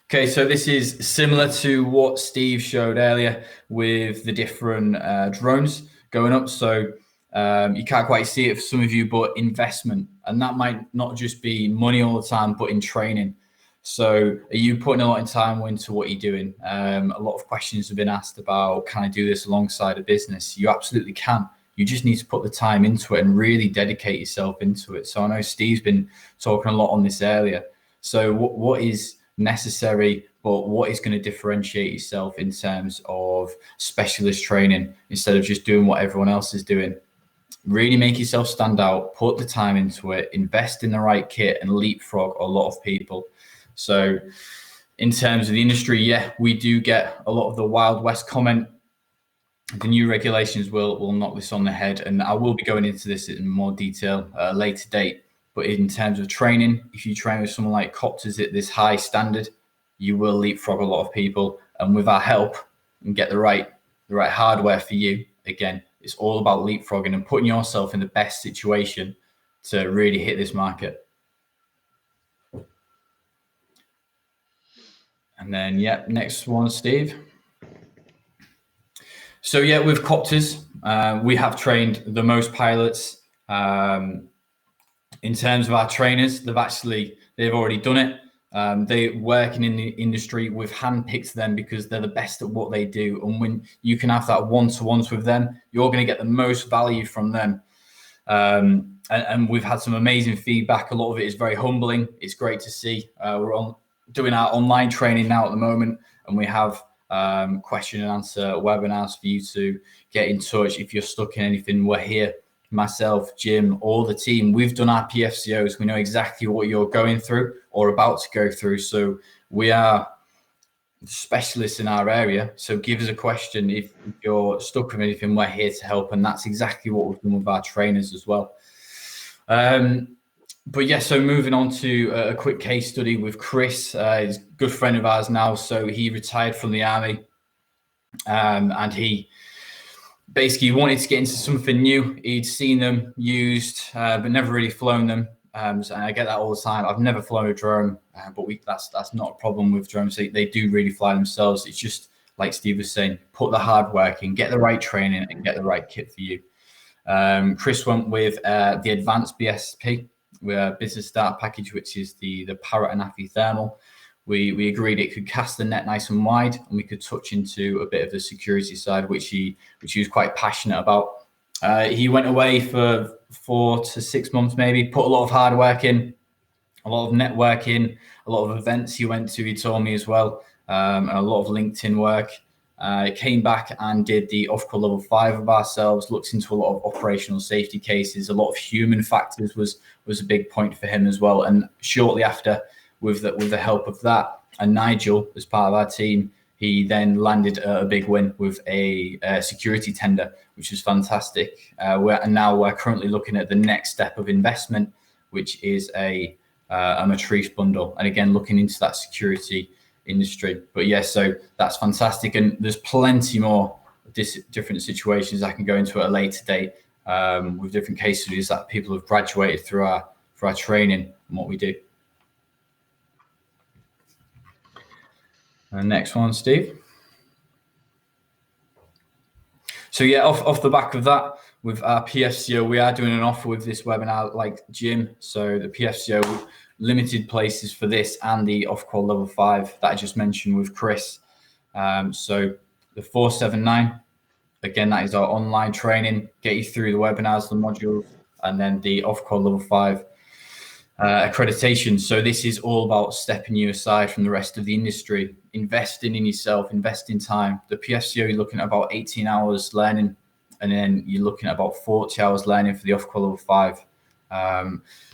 Okay, so this is similar to what Steve showed earlier with the different drones going up. So you can't quite see it for some of you, but investment. And that might not just be money all the time, but in training. So are you putting a lot of time into what you're doing? A lot of questions have been asked about, can I do this alongside a business? You absolutely can. You just need to put the time into it and really dedicate yourself into it. So I know Steve's been talking a lot on this earlier. So what is necessary, but what is going to differentiate yourself in terms of specialist training instead of just doing what everyone else is doing? Really make yourself stand out, put the time into it, invest in the right kit, and leapfrog a lot of people. So in terms of the industry, yeah, we do get a lot of the Wild West comment. The new regulations will knock this on the head, and I will be going into this in more detail later date. But in terms of training, if you train with someone like Copters at this high standard, you will leapfrog a lot of people. And with our help and get the right hardware for you, again, it's all about leapfrogging and putting yourself in the best situation to really hit this market. And then, yeah, next one, Steve. So yeah, with Copters, we have trained the most pilots In terms of our trainers, they've already done it. They're working in the industry. We've handpicked them because they're the best at what they do. And when you can have that one-to-ones with them, you're going to get the most value from them. And we've had some amazing feedback. A lot of it is very humbling. It's great to see. We're doing our online training now at the moment, and we have question and answer webinars for you to get in touch. If you're stuck in anything, we're here. Myself, Jim, all the team, we've done our PFCOs. We know exactly what you're going through or about to go through. So we are specialists in our area. So give us a question. If you're stuck with anything, we're here to help. And that's exactly what we've done with our trainers as well. But yeah, so moving on to a quick case study with Chris. He's a good friend of ours now. So he retired from the army, and he basically wanted to get into something new. He'd seen them used, but never really flown them. And I get that all the time. I've never flown a drone, but that's not a problem with drones. They do really fly themselves. It's just like Steve was saying, put the hard work in, get the right training, and get the right kit for you. Chris went with the advanced BSP, business start package, which is the Parrot and Affy thermal. We agreed it could cast the net nice and wide, and we could touch into a bit of the security side, which he was quite passionate about. He went away for 4 to 6 months, maybe, put a lot of hard work in, a lot of networking, a lot of events he went to, he told me as well, and a lot of LinkedIn work. Came back and did the off-call level 5 of ourselves, looked into a lot of operational safety cases, a lot of human factors was a big point for him as well. And shortly after, with the help of that and Nigel as part of our team, he then landed a big win with a security tender, which was fantastic. Now we're currently looking at the next step of investment, which is a Matrice bundle, and again looking into that security industry. But yes, so that's fantastic, and there's plenty more different situations I can go into at a later date with different case studies that people have graduated through our training and what we do. And next one, Steve. So yeah, off the back of that, with our PFCO, we are doing an offer with this webinar like Jim. So the PFCO, limited places for this and the off-call level 5 that I just mentioned with Chris. So the 479, again, that is our online training, get you through the webinars, the modules, and then the off-call level 5 accreditation. So this is all about stepping you aside from the rest of the industry, investing in yourself, investing time. The PFCO, you're looking at about 18 hours learning, and then you're looking at about 40 hours learning for the off-call level 5.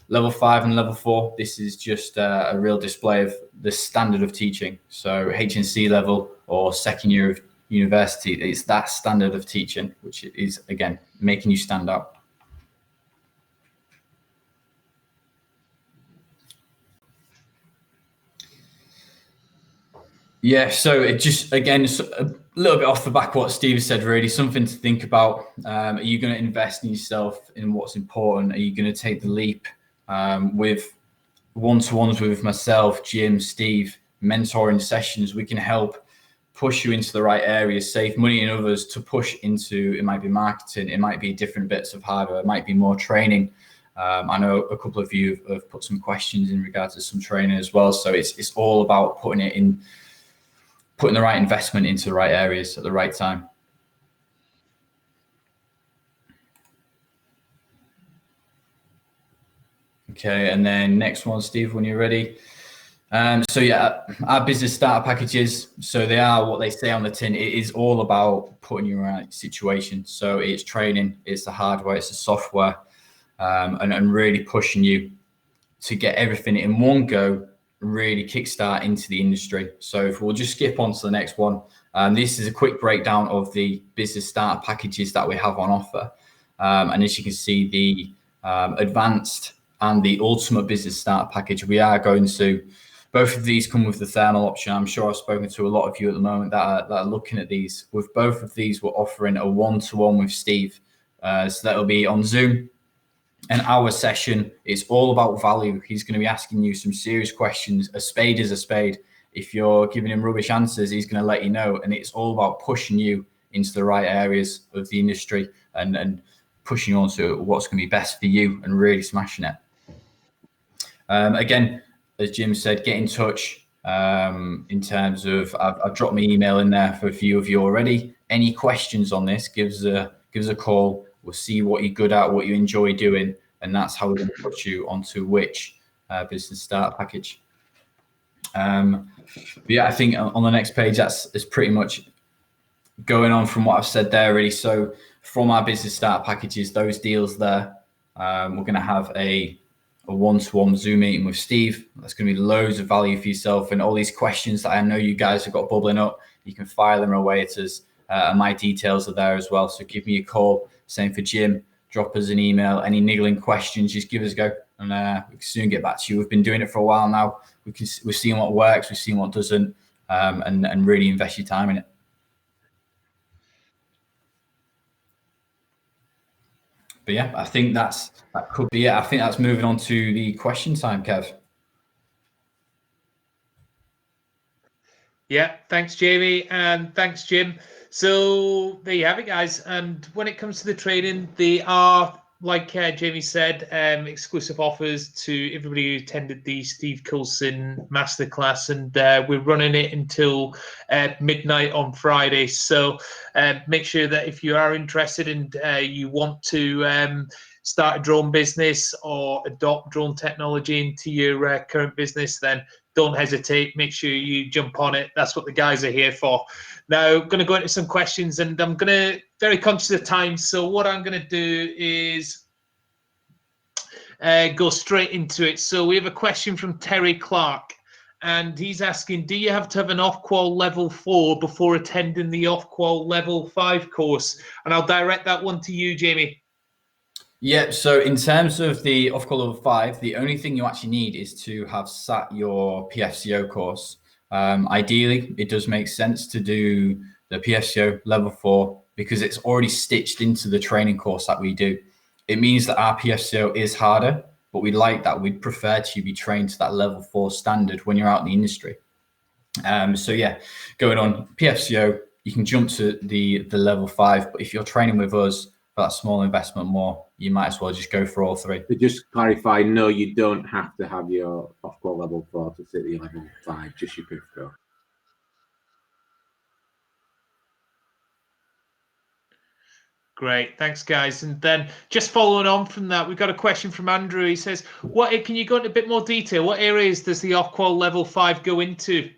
Level 5 and level 4, this is just a real display of the standard of teaching. So HNC level or second year of university, it's that standard of teaching, which is, again, making you stand out. Yeah, so it just, again, a little bit off the back of what Steve said, really, something to think about. Are you going to invest in yourself, in what's important? Are you going to take the leap with one-to-ones with myself, Jim, Steve, mentoring sessions? We can help push you into the right areas, save money in others to push into, it might be marketing, it might be different bits of hardware, it might be more training. I know a couple of you have put some questions in regards to some training as well. So it's all about putting the right investment into the right areas at the right time. Okay, and then next one, Steve, when you're ready. So yeah, our business starter packages, so they are what they say on the tin. It is all about putting you in the right situation. So it's training, it's the hardware, it's the software, and really pushing you to get everything in one go, really kickstart into the industry. So if we'll just skip on to the next one, this is a quick breakdown of the business starter packages that we have on offer. And as you can see, the advanced and the ultimate business starter package, we are going to, both of these come with the thermal option. I'm sure I've spoken to a lot of you at the moment that are looking at these. With both of these, we're offering a one-to-one with Steve. So that'll be on Zoom. An hour session. It's all about value. He's going to be asking you some serious questions. A spade is a spade. If you're giving him rubbish answers, he's going to let you know. And it's all about pushing you into the right areas of the industry and pushing you on to what's going to be best for you and really smashing it. Again, as Jim said, get in touch. In terms of, I've dropped my email in there for a few of you already. Any questions on this, give us a call. We'll see what you're good at, what you enjoy doing, and that's how we're going to put you onto which business starter package. But yeah, I think on the next page, that's pretty much going on from what I've said there, really. So from our business starter packages, those deals there, we're going to have a one-to-one Zoom meeting with Steve. That's going to be loads of value for yourself, and all these questions that I know you guys have got bubbling up, you can fire them away at us. And my details are there as well. So give me a call. Same for Jim. Drop us an email. Any niggling questions, just give us a go, and we can soon get back to you. We've been doing it for a while now. We're seeing what works. We're seeing what doesn't, and really invest your time in it. But yeah, I think that could be it. I think that's moving on to the question time, Kev. Yeah, thanks, Jamie, and thanks, Jim. So there you have it, guys. And when it comes to the training, they are, like Jamie said, exclusive offers to everybody who attended the Steve Coulson Masterclass, and we're running it until midnight on Friday. So make sure that if you are interested and you want to start a drone business or adopt drone technology into your current business, then don't hesitate. Make sure you jump on it. That's what the guys are here for. Now, I'm going to go into some questions, and I'm going to very conscious of time. So what I'm going to do is go straight into it. So we have a question from Terry Clark, and he's asking, do you have to have an off-qual level 4 before attending the off-qual level 5 course? And I'll direct that one to you, Jamie. Yeah, so in terms of the off-qual level 5, the only thing you actually need is to have sat your PFCO course. Ideally, it does make sense to do the PFCO level 4 because it's already stitched into the training course that we do. It means that our PFCO is harder, but we like that. We'd prefer to be trained to that level 4 standard when you're out in the industry. So yeah, going on PFCO, you can jump to the level 5, but if you're training with us for that small investment more, you might as well just go for all 3. To just clarify, no, you don't have to have your off-qual level 4 to sit the level 5, just your PFCO. Great, thanks, guys. And then just following on from that, we've got a question from Andrew. He says, "What can you go into a bit more detail? What areas does the off-qual level 5 go into?"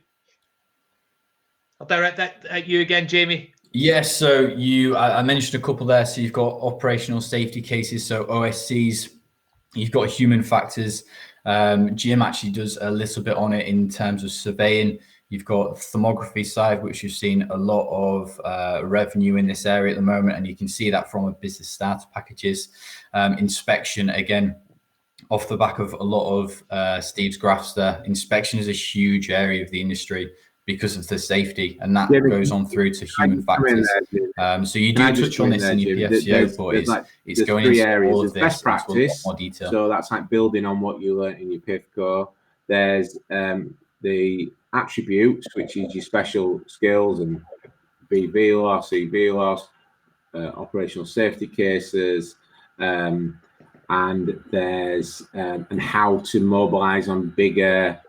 I'll direct that at you again, Jamie. Yes, so I mentioned a couple there. So you've got operational safety cases, so OSCs. You've got human factors. Jim actually does a little bit on it in terms of surveying. You've got thermography side, which you've seen a lot of revenue in this area at the moment, and you can see that from a business starter packages. Inspection, again, off the back of a lot of Steve's graphs there. Inspection is a huge area of the industry because of the safety, and that goes on through to human factors. So you do touch on this in your PFCO, but it's going into all of this best practice, more detail. So that's like building on what you learned in your PFCO. There's the attributes, which is your special skills and BV loss, EV loss, operational safety cases, and there's and how to mobilize on bigger,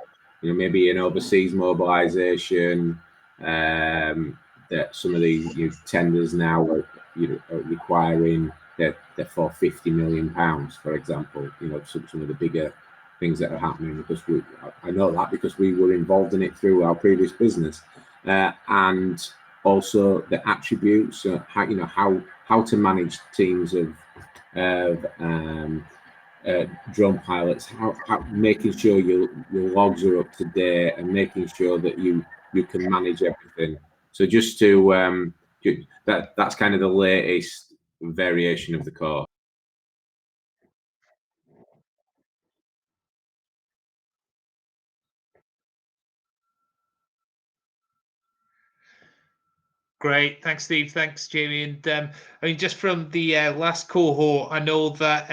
maybe an overseas mobilization. That some of these tenders now are requiring they're for £50 million, for example. Some of the bigger things that are happening, because I know that because we were involved in it through our previous business, and also the attributes, how to manage teams of drone pilots, how making sure your logs are up to date and making sure that you can manage everything. So just to that's kind of the latest variation of the course. Great, thanks, Steve. Thanks, Jamie. And I mean, just from the last cohort, I know that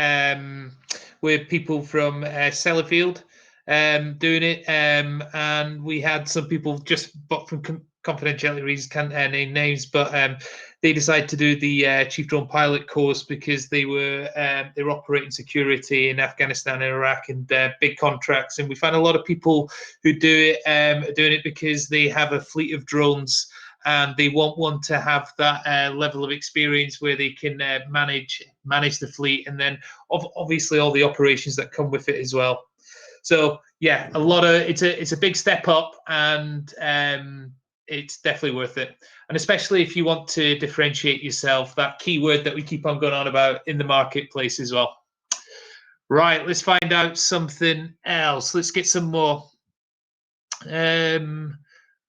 we're people from Sellafield doing it, and we had some people just, but from confidentiality reasons, can't name names, but they decided to do the chief drone pilot course because they were operating security in Afghanistan and Iraq and big contracts. And we find a lot of people who do it are doing it because they have a fleet of drones and they want one to have that level of experience where they can manage the fleet, and then obviously all the operations that come with it as well. So yeah, it's a big step up, and it's definitely worth it. And especially if you want to differentiate yourself, that keyword that we keep on going on about in the marketplace as well. Right, let's find out something else. Let's get some more.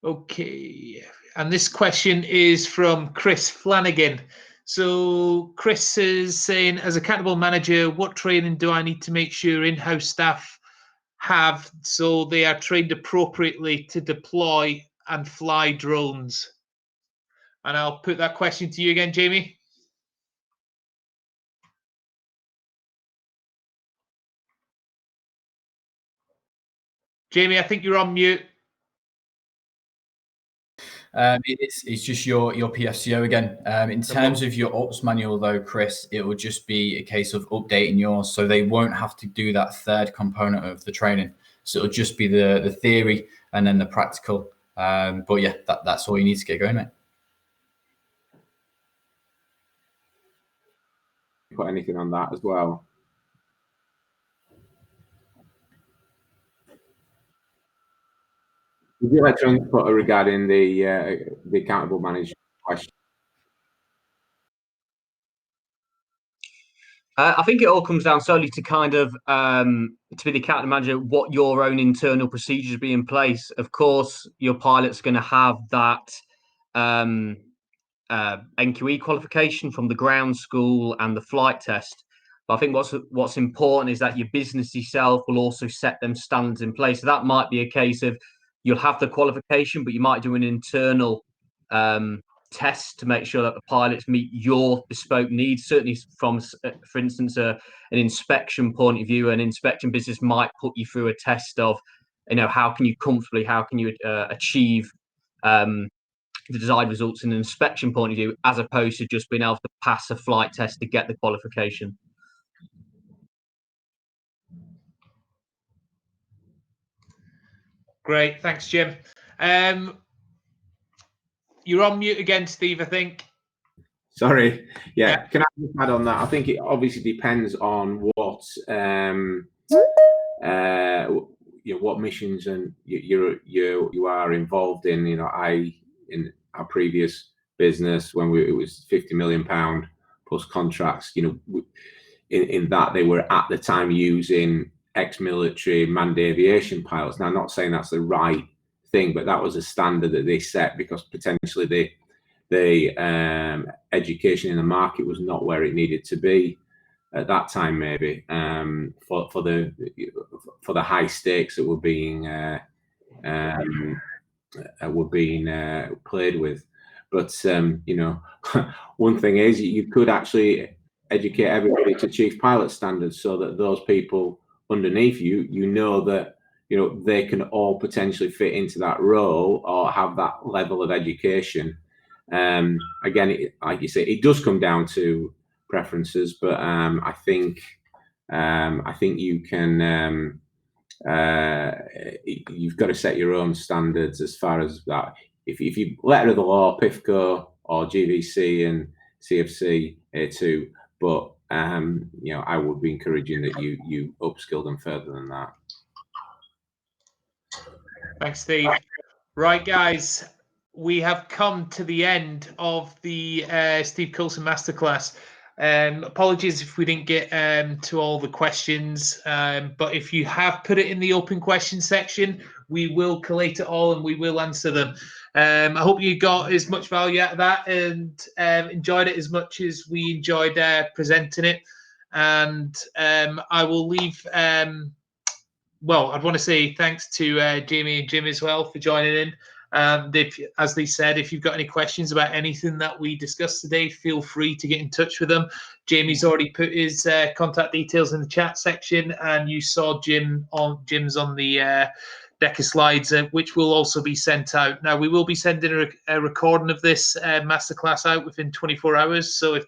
Okay. And this question is from Chris Flanagan. So Chris is saying, as accountable manager, what training do I need to make sure in-house staff have so they are trained appropriately to deploy and fly drones? And I'll put that question to you again, Jamie. Jamie, I think you're on mute. It's just your PFCO again. In terms of your ops manual, though, Chris, it will just be a case of updating yours, so they won't have to do that third component of the training. So it'll just be the theory and then the practical. But yeah, that's all you need to get going, mate. Put anything on that as well? Would you like to input regarding the accountable manager question? I think it all comes down solely to kind of to be the account manager, what your own internal procedures be in place. Of course, your pilot's going to have that NQE qualification from the ground school and the flight test. But I think what's important is that your business yourself will also set them standards in place. So that might be a case of you'll have the qualification, but you might do an internal test to make sure that the pilots meet your bespoke needs. Certainly from, for instance, an inspection point of view, an inspection business might put you through a test of, how can you achieve the desired results in an inspection point of view, as opposed to just being able to pass a flight test to get the qualification. Great, thanks, Jim. You're on mute again, Steve, I think. Sorry. Yeah. Can I just add on that? I think it obviously depends on what what missions and you are involved in. In our previous business, when it was £50 million plus contracts, in that they were at the time using ex-military manned aviation pilots. Now, I'm not saying that's the right thing, but that was a standard that they set because potentially the education in the market was not where it needed to be at that time, maybe for the high stakes that were being played with. But one thing is you could actually educate everybody to chief pilot standards, so that those people underneath you, that they can all potentially fit into that role or have that level of education. Again, like you say, it does come down to preferences, but I think you can. You've got to set your own standards as far as that. If you letter of the law, PIFCO or GVC and CFC A2, but I would be encouraging that you upskill them further than that. Thanks, Steve. Right, guys, we have come to the end of the Steve Coulson Masterclass. Apologies if we didn't get to all the questions, but if you have put it in the open question section, we will collate it all and we will answer them. I hope you got as much value out of that and enjoyed it as much as we enjoyed presenting it. And I will leave... well, I'd want to say thanks to Jamie and Jim as well for joining in. As they said, if you've got any questions about anything that we discussed today, feel free to get in touch with them. Jamie's already put his contact details in the chat section, and you saw Jim's on the deck of slides, which will also be sent out. Now, we will be sending a recording of this masterclass out within 24 hours. So if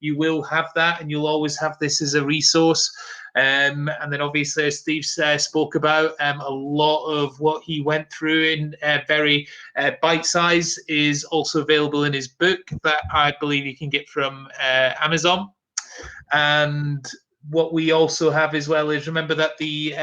you will have that, and you'll always have this as a resource. And then obviously, as Steve spoke about, a lot of what he went through in very bite size is also available in his book that I believe you can get from Amazon. And what we also have as well is, remember that the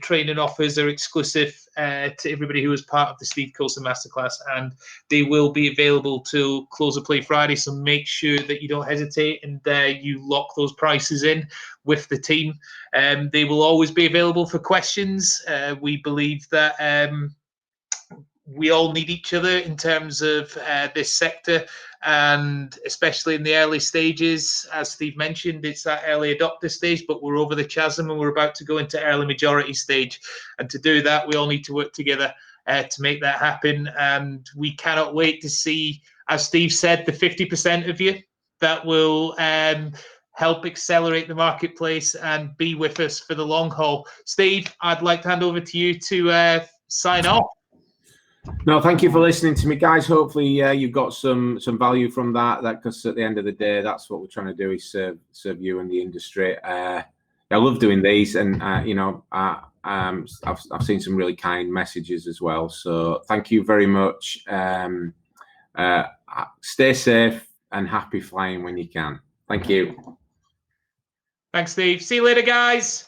training offers are exclusive to everybody who was part of the Steve Coulson Masterclass, and they will be available till close of play Friday. So make sure that you don't hesitate and you lock those prices in with the team. They will always be available for questions. We believe that we all need each other in terms of this sector, and especially in the early stages. As Steve mentioned, it's that early adopter stage, but we're over the chasm and we're about to go into early majority stage. And to do that, we all need to work together to make that happen. And we cannot wait to see, as Steve said, the 50% of you that will help accelerate the marketplace and be with us for the long haul. Steve, I'd like to hand over to you to sign off. No, thank you for listening to me, guys. Hopefully, you've got some value from that. Because at the end of the day, that's what we're trying to do, is serve you and the industry. I love doing these, and I've seen some really kind messages as well. So thank you very much. Stay safe and happy flying when you can. Thank you. Thanks, Steve. See you later, guys.